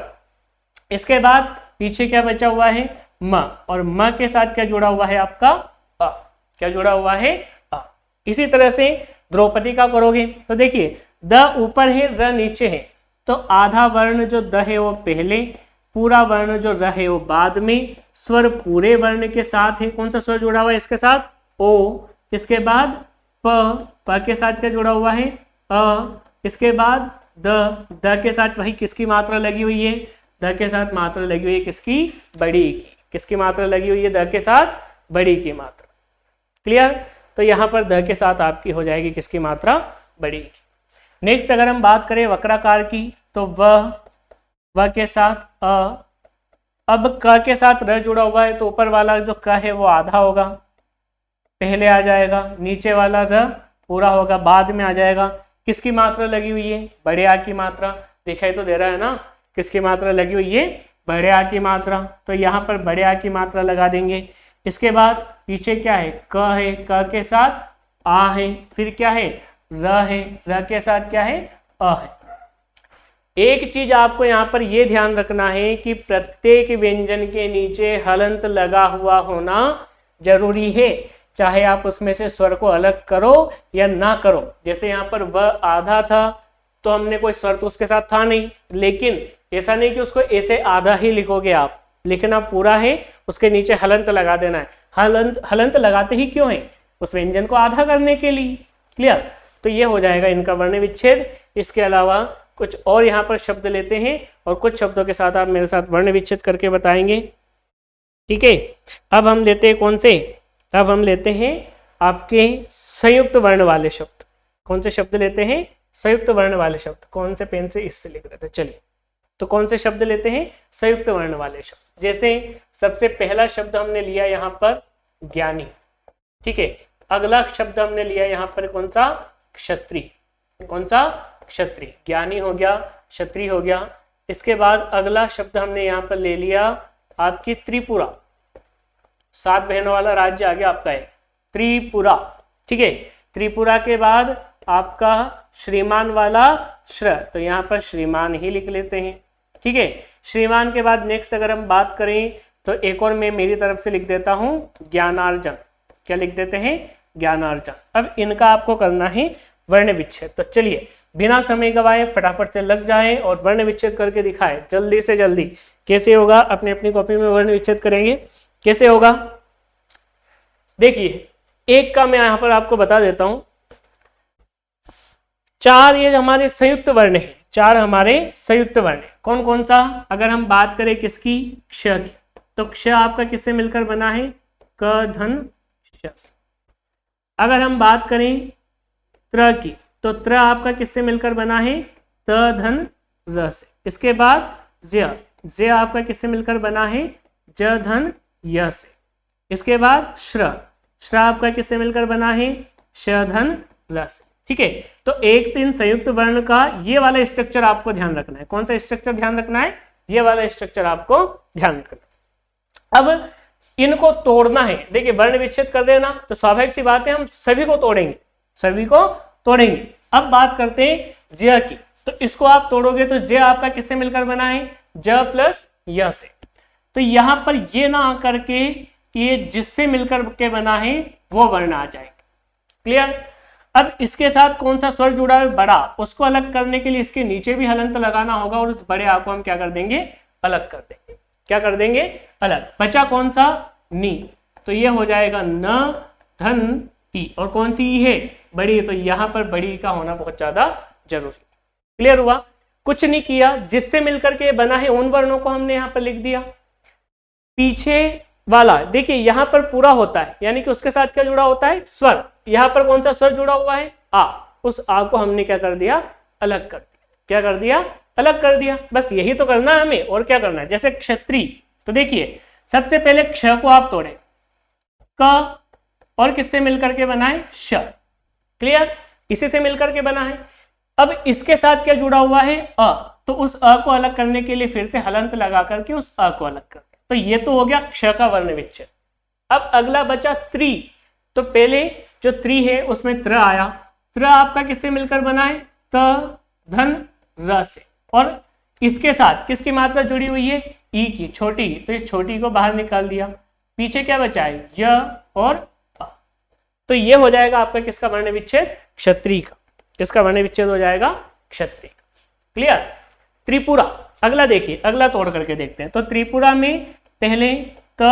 इसके बाद पीछे क्या बचा हुआ है? म, और म के साथ क्या जुड़ा हुआ है आपका? अ। क्या जुड़ा हुआ है? अ। इसी तरह से द्रौपदी का करोगे तो देखिए, द ऊपर है, र नीचे है, तो आधा वर्ण जो द है वो पहले, पूरा वर्ण जो र है वो बाद में, स्वर पूरे वर्ण के साथ है। कौन सा स्वर जुड़ा हुआ है इसके साथ? ओ। इसके बाद प के साथ क्या जुड़ा हुआ है? अ। इसके बाद द के साथ वही किसकी मात्रा लगी हुई है? द के साथ मात्रा लगी हुई है किसकी? बड़ी की। किसकी मात्रा लगी हुई है? द के साथ बड़ी की मात्रा। क्लियर। तो यहां पर द के साथ आपकी हो जाएगी किसकी मात्रा? बड़ी की। नेक्स्ट अगर हम बात करें वक्राकार की, तो व के साथ अ। अब क के साथ र जुड़ा हुआ है तो ऊपर वाला जो क है वो आधा होगा, पहले आ जाएगा। नीचे वाला र पूरा होगा, बाद में आ जाएगा। किसकी मात्रा लगी हुई है? बड़े आ की मात्रा। दिखाई तो दे रहा है ना, किसकी मात्रा लगी हुई है? बड़े आ की मात्रा। तो यहाँ पर बड़े आ की मात्रा लगा देंगे। इसके बाद पीछे क्या है? क है, क के साथ आ है, फिर क्या है? र है, र के साथ क्या है? अ है। एक चीज आपको यहाँ पर यह ध्यान रखना है कि प्रत्येक व्यंजन के नीचे हलंत लगा हुआ होना जरूरी है, चाहे आप उसमें से स्वर को अलग करो या ना करो। जैसे यहाँ पर व आधा था तो हमने कोई स्वर तो उसके साथ था नहीं, लेकिन ऐसा नहीं कि उसको ऐसे आधा ही लिखोगे आप, लिखना पूरा है, उसके नीचे हलंत लगा देना है। हलंत लगाते ही क्यों है? उस व्यंजन को आधा करने के लिए। क्लियर। तो ये हो जाएगा इनका वर्ण विच्छेद। इसके अलावा कुछ और यहाँ पर शब्द लेते हैं और कुछ शब्दों के साथ आप मेरे साथ वर्ण विच्छेद करके बताएंगे। ठीक है, अब हम लेते हैं कौन से? अब हम लेते हैं आपके संयुक्त वर्ण वाले शब्द। कौन से शब्द लेते हैं? संयुक्त वर्ण वाले शब्द। कौन से पेन से? इससे लिख रहे थे। चलिए, तो कौन से शब्द लेते हैं? संयुक्त वर्ण वाले शब्द। जैसे सबसे पहला शब्द हमने लिया यहाँ पर ज्ञानी। ठीक है, अगला शब्द हमने लिया यहाँ पर कौन सा? क्षत्रिय। कौन सा? क्षत्रिय। ज्ञानी हो गया, क्षत्रिय हो गया। इसके बाद अगला शब्द हमने यहाँ पर ले लिया आपकी त्रिपुरा। 7 बहनों वाला राज्य आ गया आपका है त्रिपुरा। ठीक है, त्रिपुरा के बाद आपका श्रीमान वाला श्र, तो यहाँ पर श्रीमान ही लिख लेते हैं। ठीक है, श्रीमान के बाद नेक्स्ट अगर हम बात करें तो एक और मैं मेरी तरफ से लिख देता हूँ ज्ञानार्जन। क्या लिख देते हैं, ज्ञानार्जन। अब इनका आपको करना है वर्ण विच्छेद। तो चलिए बिना समय गवाए फटाफट से लग जाए और वर्ण विच्छेद करके दिखाए जल्दी से जल्दी। कैसे होगा, अपनी अपनी कॉपी में वर्ण विच्छेद करेंगे, कैसे होगा देखिए। एक का मैं यहां पर आपको बता देता हूं, 4 ये हमारे संयुक्त वर्ण है, 4 हमारे संयुक्त वर्ण है। कौन कौन सा, अगर हम बात करें किसकी, क्ष की, तो क्ष आपका किससे मिलकर बना है, क धन श। अगर हम बात करें त्र की, तो त्र आपका किससे मिलकर बना है, त धन र से। इसके बाद ज आपका किससे मिलकर बना है, ज धन य से। इसके बाद श्र आपका किससे मिलकर बना है, श धन र से। ठीक है, तो 1 3 संयुक्त वर्ण का ये वाला स्ट्रक्चर आपको ध्यान रखना है। कौन सा स्ट्रक्चर ध्यान रखना है, ये वाला स्ट्रक्चर आपको ध्यान रखना है। अब इनको तोड़ना है, देखिए वर्ण विच्छेद कर रहे हैं ना, तो स्वाभाविक सी बात है हम सभी को तोड़ेंगे, सभी को तोड़ेंगे। अब बात करते हैं ज की, तो इसको आप तोड़ोगे तो ज आपका किससे मिलकर बना है, ज प्लस य से। तो यहां पर ये ना आकर के ये जिससे मिलकर के बना है वो वर्ण आ जाएगा। क्लियर। अब इसके साथ कौन सा स्वर जुड़ा है, बड़ा, उसको अलग करने के लिए इसके नीचे भी हलंत लगाना होगा और उस बड़े आ को हम क्या कर देंगे, अलग कर देंगे। क्या कर देंगे, अलग। बचा कौन सा, नी, तो ये हो जाएगा न धन ई। और कौन सी ई है, बड़ी, तो यहां पर बड़ी का होना बहुत ज्यादा जरूरी। क्लियर हुआ, कुछ नहीं किया, जिससे मिलकर के बना है उन वर्णों को हमने यहां पर लिख दिया। पीछे वाला देखिए यहां पर पूरा होता है, यानी कि उसके साथ क्या जुड़ा होता है, स्वर। यहां पर कौन सा स्वर जुड़ा हुआ है, आ, उस आ को हमने क्या कर दिया, अलग कर दिया। क्या कर दिया, अलग कर दिया। बस यही तो करना है हमें, और क्या करना है। जैसे क्षत्रिय, तो देखिए सबसे पहले क्ष को आप तोड़े, क और किससे मिलकर के बना है, श। क्लियर, इसी से मिलकर के बना है। अब इसके साथ क्या जुड़ा हुआ है, अ, तो उस अ को अलग करने के लिए फिर से हलंत लगा करके उस अ को अलग कर। तो ये तो हो गया क्ष का वर्ण विच्छेद। अब अगला बचा त्रि, तो पहले जो त्रि है उसमें त्र आया, त्र आपका किससे मिलकर बना है, त धन र से। और इसके साथ किसकी मात्रा जुड़ी हुई है, ई की, छोटी, तो इस छोटी को बाहर निकाल दिया। पीछे क्या बचा है, य और अ। तो ये हो जाएगा आपका किसका वर्ण विच्छेद, क्षत्रिय का। किसका वर्ण विच्छेद हो जाएगा, क्षत्रिय का। क्लियर। त्रिपुरा, अगला देखिए, अगला तोड़ करके देखते हैं। तो त्रिपुरा में पहले त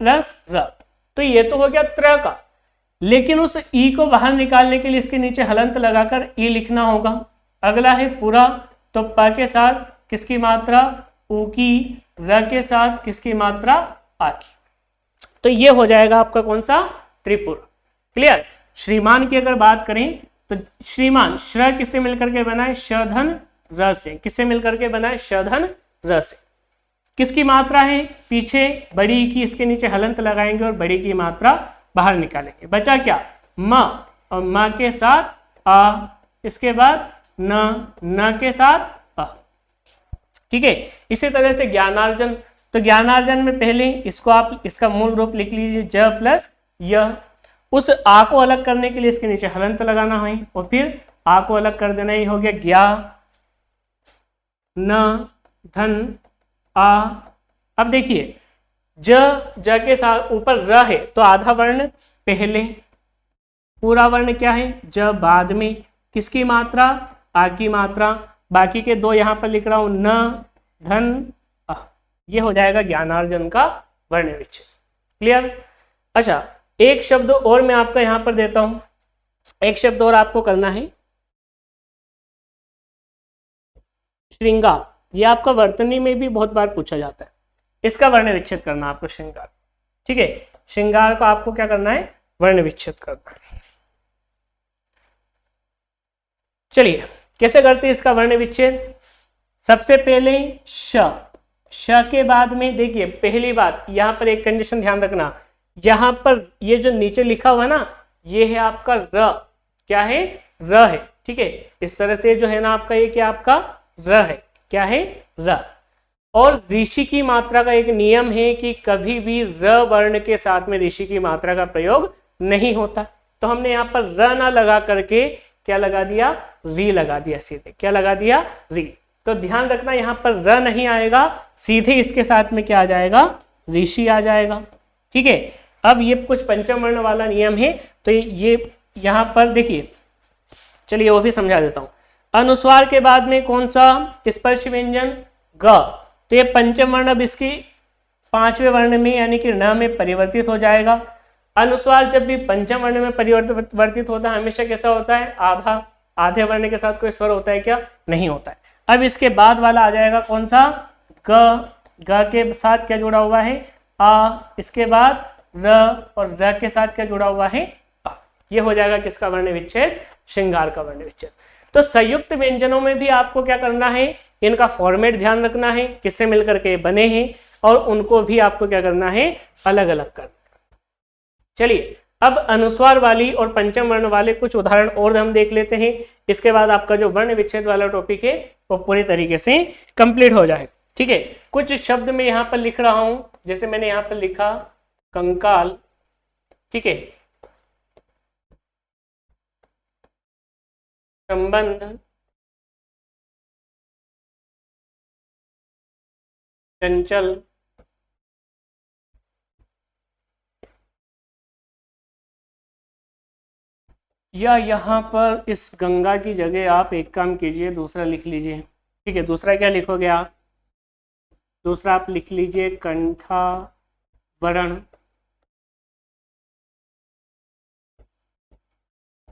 प्लस र, तो ये तो हो गया त्र का, लेकिन उस ई को बाहर निकालने के लिए इसके नीचे हलंत लगाकर ई लिखना होगा। अगला है पुरा, तो प के साथ किसकी मात्रा, ऊ की, र के साथ किसकी मात्रा, आ की। तो ये हो जाएगा आपका कौन सा, त्रिपुरा। क्लियर। श्रीमान की अगर बात करें तो श्रीमान, श्र किससे मिलकर के बना है, शधन र से। किससे मिलकर के बना है, शधन र से। किसकी मात्रा है, पीछे बड़ी की, इसके नीचे हलंत लगाएंगे और बड़ी की मात्रा बाहर निकालेंगे। बचा क्या, म, और म के साथ आ, इसके बाद न के साथ अ। ठीक है। इसी तरह से ज्ञानार्जन, तो ज्ञानार्जन में पहले इसको आप इसका मूल रूप लिख लीजिए, ज प्लस य। उस आ को अलग करने के लिए इसके नीचे हलंत लगाना है और फिर आ को अलग कर देना, ही हो गया ज्ञा न धन आ। अब देखिए ज के साथ ऊपर र है, तो आधा वर्ण पहले, पूरा वर्ण क्या है, ज बाद में। किसकी मात्रा, आ की मात्रा। बाकी के दो यहां पर लिख रहा हूं, न धन आ। ये हो जाएगा ज्ञानार्जन का वर्ण विच्छेद। क्लियर। अच्छा, एक शब्द और मैं आपका यहां पर देता हूं, एक शब्द और आपको करना है, श्रृंगार। ये आपका वर्तनी में भी बहुत बार पूछा जाता है, इसका वर्ण विच्छेद करना आपको, श्रृंगार। ठीक है, श्रृंगार को आपको क्या करना है, वर्ण विच्छेद करना है। चलिए कैसे करते हैं इसका वर्ण विच्छेद। सबसे पहले श के बाद में देखिए, पहली बात यहां पर एक कंडीशन ध्यान रखना, यहां पर ये जो नीचे लिखा हुआ है ना, ये है आपका र। क्या है, र है। ठीक है, इस तरह से जो है ना आपका ये क्या आपका र है, क्या है, र। और ऋषि की मात्रा का एक नियम है कि कभी भी र वर्ण के साथ में ऋषि की मात्रा का प्रयोग नहीं होता। तो हमने यहाँ पर र ना लगा करके क्या लगा दिया, री लगा दिया सीधे। क्या लगा दिया, री। तो ध्यान रखना यहाँ पर र नहीं आएगा, सीधे इसके साथ में क्या आ जाएगा, ऋषि आ जाएगा। ठीक है। अब ये कुछ पंचम वर्ण वाला नियम है, तो ये यहाँ पर देखिए, चलिए वो भी समझा देता हूँ। अनुस्वार के बाद में कौन सा स्पर्श व्यंजन? ग। तो ये पंचम वर्ण अब इसकी पांचवें वर्ण में यानी कि न में परिवर्तित हो जाएगा। अनुस्वार जब भी पंचम वर्ण में परिवर्तित होता है हमेशा कैसा होता है? आधा। आधे वर्ण के साथ कोई स्वर होता है क्या? नहीं होता है। अब इसके बाद वाला आ जाएगा कौन सा? ग। ग के साथ क्या जुड़ा हुआ है? आ। इसके बाद र, और र के साथ क्या जुड़ा हुआ है? आ। ये हो जाएगा किसका वर्ण विच्छेद? श्रृंगार का वर्ण विच्छेद। तो संयुक्त व्यंजनों में भी आपको क्या करना है? इनका फॉर्मेट ध्यान रखना है, किससे मिलकर के बने हैं, और उनको भी आपको क्या करना है? अलग अलग करना। चलिए अब अनुस्वार वाली और पंचम वर्ण वाले कुछ उदाहरण और हम देख लेते हैं। इसके बाद आपका जो वर्ण विच्छेद वाला टॉपिक है वो पूरी तरीके से कंप्लीट हो जाए। ठीक है, कुछ शब्द मैं यहाँ पर लिख रहा हूं, जैसे मैंने यहाँ पर लिखा कंकाल, ठीक है, संबंध, चंचल, या यहाँ पर इस गंगा की जगह आप एक काम कीजिए, दूसरा लिख लीजिए। ठीक है, दूसरा क्या लिखोगे आप? दूसरा आप लिख लीजिए कंठावरण,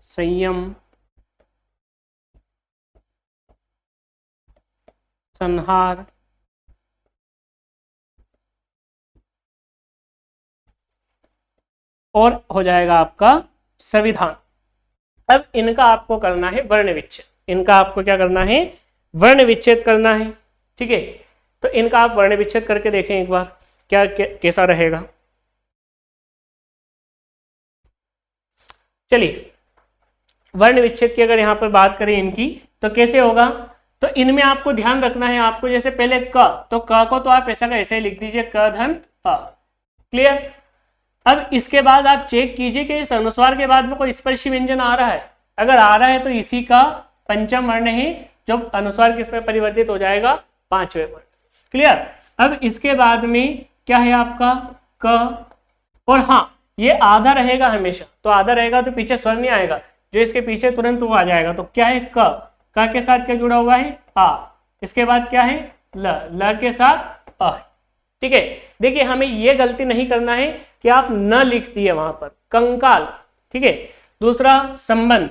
संयम, संहार, और हो जाएगा आपका संविधान। अब इनका आपको करना है वर्ण विच्छेद। इनका आपको क्या करना है? वर्ण विच्छेद करना है। ठीक है, तो इनका आप वर्ण विच्छेद करके देखें एक बार, क्या कैसा रहेगा। चलिए वर्ण विच्छेद की अगर यहाँ पर बात करें इनकी, तो कैसे होगा? तो इनमें आपको ध्यान रखना है, आपको जैसे पहले क, तो क को तो आप ऐसा का ऐसे ही लिख दीजिए, क धन अ। क्लियर? अब इसके बाद आप चेक कीजिए कि इस अनुस्वार के बाद में कोई स्पर्शी व्यंजन आ रहा है। अगर आ रहा है तो इसी का पंचम वर्ण है जो अनुस्वार किस में परिवर्तित हो जाएगा? पांचवें वर्ण। क्लियर? अब इसके बाद में क्या है आपका? क, और हाँ ये आधा रहेगा हमेशा, तो आधा रहेगा तो पीछे स्वर नहीं आएगा, जो इसके पीछे तुरंत वो आ जाएगा। तो क्या है? क के साथ क्या जुड़ा हुआ है? आ। इसके बाद क्या है? ल के साथ अ। ठीक है, देखिए हमें ये गलती नहीं करना है कि आप न लिख दिए वहां पर कंकाल। ठीक है, दूसरा संबंध,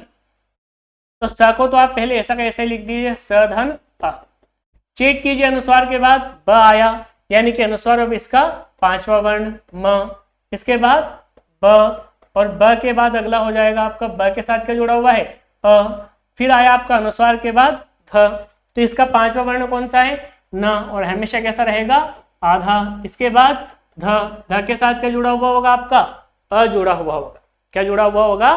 तो स को तो आप पहले ऐसा का ऐसे लिख दीजिए, स धन अ। चेक कीजिए अनुस्वार के बाद ब आया, यानी कि अनुस्वार अब इसका पांचवा वर्ण म। इसके बाद ब, और ब के बाद अगला हो जाएगा आपका, ब के साथ क्या जुड़ा हुआ है? अ। फिर आया आपका अनुस्वार के बाद ध, तो इसका पांचवा वर्ण कौन सा है? न, और हमेशा कैसा रहेगा? आधा। इसके बाद ध, ध के साथ क्या जुड़ा हुआ होगा आपका? अ जुड़ा हुआ होगा। क्या जुड़ा हुआ होगा?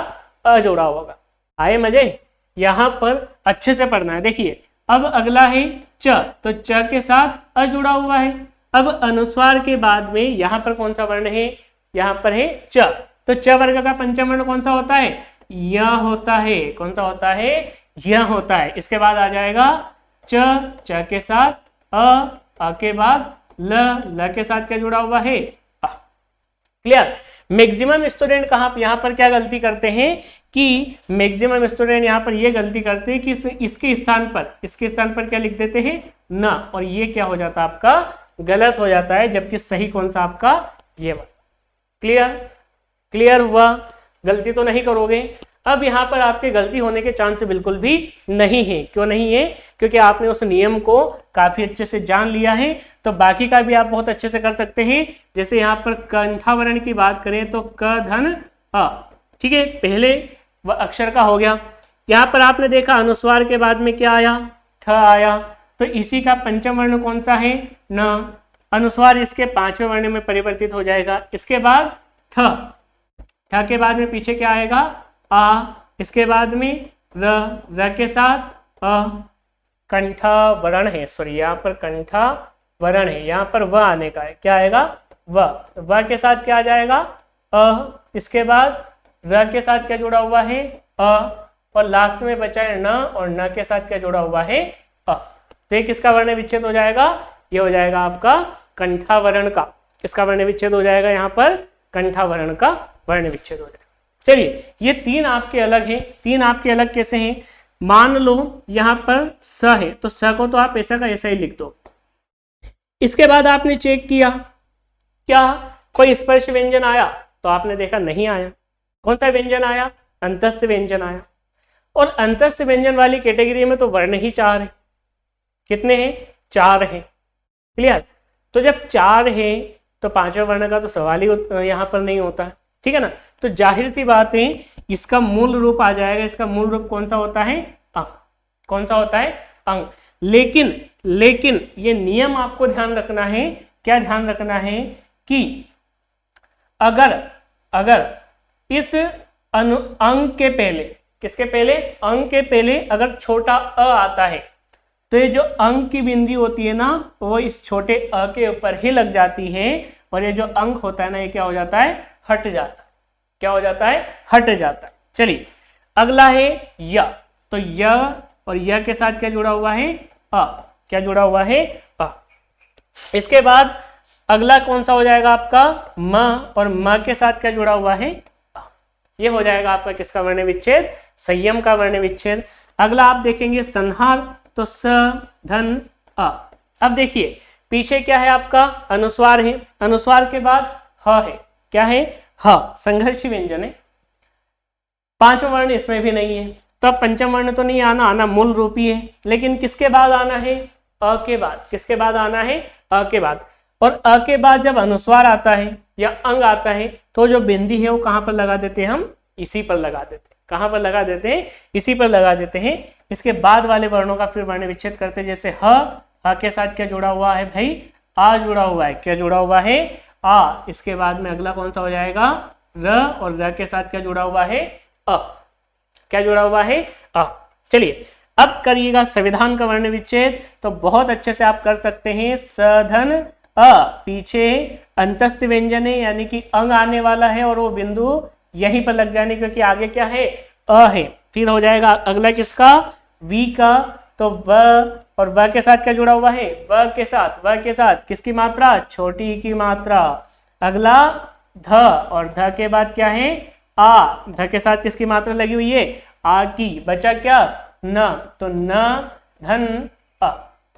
अ जुड़ा हुआ होगा। आए मजे? यहां पर अच्छे से पढ़ना है। देखिए अब अगला है च, तो च के साथ अ जुड़ा हुआ है। अब अनुस्वार के बाद में यहां पर कौन सा वर्ण है? यहां पर है च, तो च वर्ग का पंचम वर्ण कौन सा होता है? य होता है। कौन सा होता है? य होता है। इसके बाद आ जाएगा च के साथ अ के बाद ल के साथ क्या जुड़ा हुआ है? अ। क्लियर? मैक्सिमम स्टूडेंट कहाँ यहाँ पर क्या गलती करते हैं कि मैक्सिमम स्टूडेंट यहाँ पर ये गलती करते हैं कि इसके स्थान पर क्या लिख देते हैं? न, और ये क्या हो जाता है आपका? गलत हो जाता है, जबकि सही कौन सा आपका? ये वाला। क्लियर? क्लियर हुआ? गलती तो नहीं करोगे। अब यहाँ पर आपके गलती होने के चांस बिल्कुल भी नहीं है। क्यों नहीं है? क्योंकि आपने उस नियम को काफी अच्छे से जान लिया है, तो बाकी का भी आप बहुत अच्छे से कर सकते हैं। जैसे यहाँ पर कंठावरण की बात करें तो क धन अ। ठीक है, पहले वह अक्षर का हो गया। यहाँ पर आपने देखा अनुस्वार के बाद में क्या आया? ठ आया, तो इसी का पंचम वर्ण कौन सा है? न। अनुस्वार इसके पांचवें वर्ण में परिवर्तित हो जाएगा। इसके बाद ठ, ठ के बाद में पीछे क्या आएगा? आ। इसके बाद में र के साथ अ। कंठावरण है, सॉरी यहाँ पर कंठावरण है, यहाँ पर व आने का है। क्या आएगा? व के साथ क्या आ जाएगा? अ। इसके बाद र के साथ क्या जुड़ा हुआ है? अ, और लास्ट में बचा है न, और न के साथ क्या जुड़ा हुआ है? अ। तो ये किसका वर्ण विच्छेद हो जाएगा? ये हो जाएगा आपका कंठावरण का। किसका वर्ण विच्छेद हो जाएगा यहाँ पर? कंठा वर्ण का वर्ण विच्छेद हो जाएगा। चलिए ये तीन आपके अलग हैं। तीन आपके अलग कैसे हैं? मान लो यहां पर स है तो स को तो आप ऐसा का ऐसा ही लिख दो। इसके बाद आपने चेक किया क्या कोई स्पर्श व्यंजन आया, तो आपने देखा नहीं आया। कौन सा व्यंजन आया? अंतस्थ व्यंजन आया। और अंतस्थ व्यंजन वाली कैटेगरी में तो वर्ण ही 4 है। कितने हैं? 4 हैं। क्लियर? तो जब 4 है तो पांचवें वर्ण का तो सवाल ही यहाँ पर नहीं होता है, ठीक है ना। तो जाहिर सी बात है इसका मूल रूप आ जाएगा। इसका मूल रूप कौन सा होता है? अंग। कौन सा होता है? अंग। लेकिन ये नियम आपको ध्यान रखना है। क्या ध्यान रखना है कि अगर इस अंग के पहले, किसके पहले? अंग के पहले अगर छोटा अ आता है तो ये जो अंग की बिंदी होती है ना वो इस छोटे अ के ऊपर ही लग जाती है और ये जो अंग होता है ना ये क्या हो जाता है? हट जाता है। क्या हो जाता है? हट जाता है। चलिए अगला है य। तो य और य के साथ क्या जुड़ा हुआ है? अ। क्या जुड़ा हुआ है? अ। इसके बाद अगला कौन सा हो जाएगा आपका? म। और म के साथ क्या जुड़ा हुआ है? अ। ये हो जाएगा आपका किसका वर्ण विच्छेद? संयम का वर्ण विच्छेद। अगला आप देखेंगे संहार, तो स धन अ। अब देखिए पीछे क्या है आपका? अनुस्वार है। अनुस्वार के बाद ह है। क्या है? ह। संघर्षी व्यंजन है। पांचवा वर्ण इसमें भी नहीं है तो अब पंचम वर्ण तो नहीं आना मूल रूपी है। लेकिन किसके बाद आना है? अ के बाद। किसके बाद आना है? अ के बाद। और अ के बाद जब अनुस्वार आता है या अंग आता है तो जो बिंदी है वो कहां पर लगा देते हैं? हम इसी पर लगा देते हैं। कहां पर लगा देते हैं? इसी पर लगा देते हैं। इसके बाद वाले वर्णों का फिर वर्ण विच्छेद करते हैं। जैसे ह के साथ क्या जुड़ा हुआ है भाई? आ जुड़ा हुआ है। क्या जुड़ा हुआ है? आ। इसके बाद में अगला कौन सा हो जाएगा? र। और र के साथ क्या जुड़ा हुआ है? अ। क्या जुड़ा हुआ है? अ। चलिए अब करिएगा संविधान का वर्ण विच्छेद। तो बहुत अच्छे से आप कर सकते हैं। स धन अ। पीछे अंतस्थ व्यंजन है यानी कि अंग आने वाला है और वो बिंदु यहीं पर लग जाने क्योंकि आगे क्या है? अ है। फिर हो जाएगा अगला किसका? वी का। तो व और व के साथ क्या जुड़ा हुआ है? व के साथ किसकी मात्रा? छोटी की मात्रा। अगला ध और ध के बाद क्या है? आ। ध के साथ किसकी मात्रा लगी हुई है? आ की। बचा क्या? न। तो न धन अ।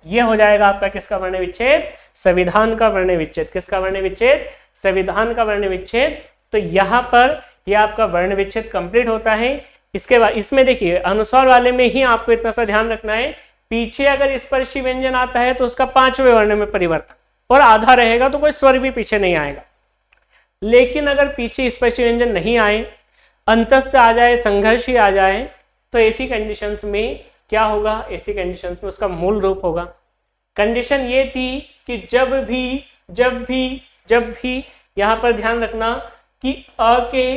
ये हो जाएगा आपका किसका वर्ण विच्छेद? संविधान का वर्ण विच्छेद। किसका वर्ण विच्छेद? संविधान का वर्ण विच्छेद। तो यहाँ पर ये आपका वर्ण विच्छेद कंप्लीट होता है। इसके बाद इसमें देखिए अनुस्वार वाले में ही आपको इतना सा ध्यान रखना है, पीछे अगर स्पर्शी व्यंजन आता है तो उसका पांचवें वर्ण में परिवर्तन और आधा रहेगा तो कोई स्वर भी पीछे नहीं आएगा। लेकिन अगर पीछे स्पर्शी व्यंजन नहीं आए, अंतस्थ आ जाए, संघर्षी आ जाए, तो ऐसी कंडीशंस में क्या होगा? ऐसी कंडीशंस में उसका मूल रूप होगा। कंडीशन ये थी कि जब भी यहां पर ध्यान रखना कि अ के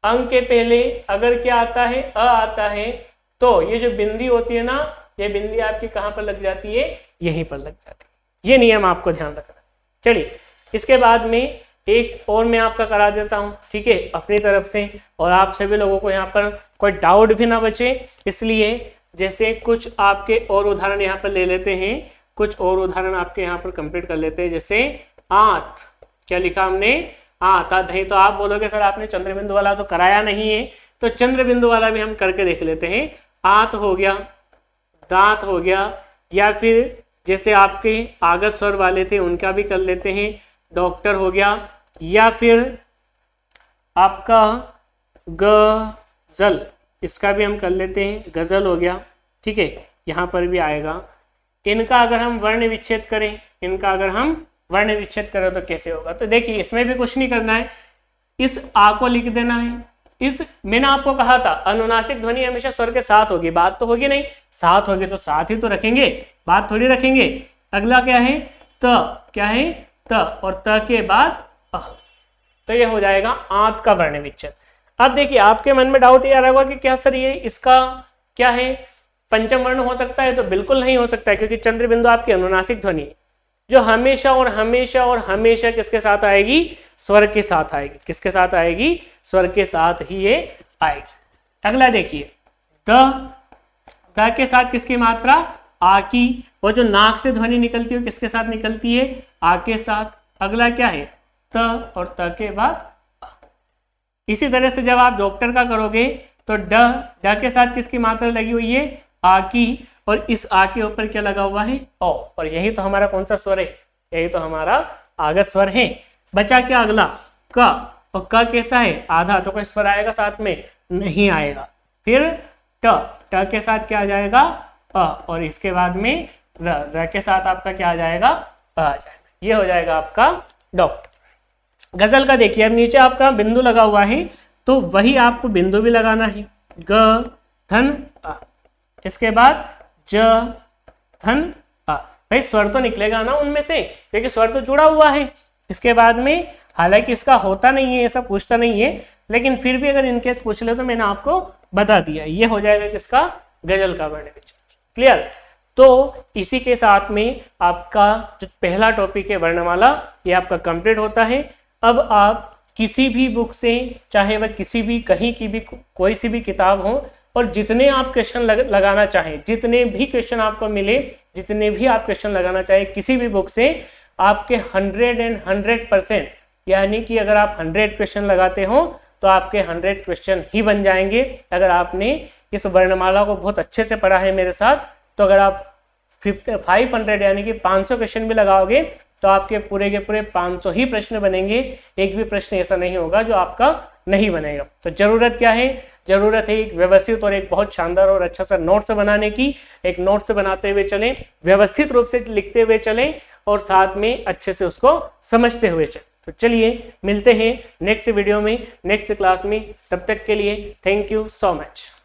अंग के पहले अगर क्या आता है? अ आता है तो ये जो बिंदी होती है ना, ये बिंदी आपकी कहां पर लग जाती है? यहीं पर लग जाती है। ये नियम आपको ध्यान रखना। चलिए इसके बाद में एक और मैं आपका करा देता हूं, ठीक है, अपनी तरफ से, और आप सभी लोगों को यहाँ पर कोई डाउट भी ना बचे, इसलिए जैसे कुछ आपके और उदाहरण यहाँ पर ले लेते हैं। कुछ और उदाहरण आपके यहाँ पर कंप्लीट कर लेते हैं। जैसे आंत, क्या लिखा हमने? आंत। नहीं तो आप बोलोगे सर आपने चंद्र बिंदु वाला तो कराया नहीं है, तो चंद्र बिंदु वाला भी हम करके देख लेते हैं। आंत हो गया, दांत हो गया, या फिर जैसे आपके आगत स्वर वाले थे उनका भी कर लेते हैं। डॉक्टर हो गया, या फिर आपका गजल, इसका भी हम कर लेते हैं। गजल हो गया, ठीक है, यहाँ पर भी आएगा। इनका अगर हम वर्ण विच्छेद करें तो कैसे होगा? तो देखिए इसमें भी कुछ नहीं करना है, इस आ को लिख देना है। इस मैंने आपको कहा था अनुनासिक ध्वनि हमेशा स्वर के साथ होगी, बात तो होगी नहीं, साथ होगी तो साथ ही तो रखेंगे, बात थोड़ी रखेंगे। अगला क्या है? त। क्या है? त। और त के बाद अ। तो ये हो जाएगा आंत का वर्ण विच्छेद। अब देखिए आपके मन में डाउट ये आ रहा होगा कि क्या सर ये इसका क्या है, पंचम वर्ण हो सकता है? तो बिल्कुल नहीं हो सकता है, क्योंकि चंद्र बिंदु आपकी अनुनासिक ध्वनि है जो हमेशा और हमेशा और हमेशा किसके साथ आएगी? स्वर के साथ आएगी। किसके साथ आएगी? स्वर के साथ ही ये आएगी। अगला देखिए द के साथ किसकी मात्रा? आ की। और जो नाक से ध्वनि निकलती है किसके साथ निकलती है? आ के साथ। अगला क्या है? त और त के बाद अ। इसी तरह से जब आप डॉक्टर का करोगे तो ड के साथ किसकी मात्रा लगी हुई है, आ की, और इस आ के ऊपर क्या लगा हुआ है, ओ, और यही तो हमारा कौन सा स्वर है, यही तो हमारा आगत स्वर है। बचा क्या अगला, क, और क कैसा है, आधा, तो कोई स्वर आएगा साथ में, नहीं आएगा। फिर ट के साथ क्या आ जाएगा, अ, और इसके बाद में र के साथ आपका क्या आ जाएगा, अ आ जाएगा। ये हो जाएगा आपका डॉक्टर। गजल का देखिए, अब नीचे आपका बिंदु लगा हुआ है तो वही आपको बिंदु भी लगाना है, ग धन अ, इसके बाद ज धन अ। भाई स्वर तो निकलेगा ना उनमें से, क्योंकि स्वर तो जुड़ा हुआ है। इसके बाद में हालांकि इसका होता नहीं है, ऐसा पूछता नहीं है, लेकिन फिर भी अगर इनकेस पूछ ले तो मैंने आपको बता दिया। ये हो जाएगा किसका, गजल का वर्ण विच्छेद। क्लियर। तो इसी के साथ में आपका जो पहला टॉपिक है वर्णमाला, ये आपका कंप्लीट होता है। अब आप किसी भी बुक से, चाहे वह किसी भी कहीं की भी कोई सी भी किताब हो, और जितने आप क्वेश्चन लगाना चाहें, जितने भी क्वेश्चन आपको मिले, जितने भी आप क्वेश्चन लगाना चाहें किसी भी बुक से, आपके 100% यानी कि अगर आप 100 क्वेश्चन लगाते हो तो आपके 100 क्वेश्चन ही बन जाएंगे। अगर आपने इस वर्णमाला को बहुत अच्छे से पढ़ा है मेरे साथ, तो अगर आप 500 यानी कि 500 क्वेश्चन भी लगाओगे तो आपके पूरे के पूरे 500 ही प्रश्न बनेंगे। एक भी प्रश्न ऐसा नहीं होगा जो आपका नहीं बनेगा। तो जरूरत क्या है, जरूरत है एक व्यवस्थित और एक बहुत शानदार और अच्छा सा नोट्स बनाने की। एक नोट्स बनाते हुए चलें, व्यवस्थित रूप से लिखते हुए चलें, और साथ में अच्छे से उसको समझते हुए चलें। तो चलिए मिलते हैं नेक्स्ट वीडियो में, नेक्स्ट क्लास में। तब तक के लिए थैंक यू सो मच।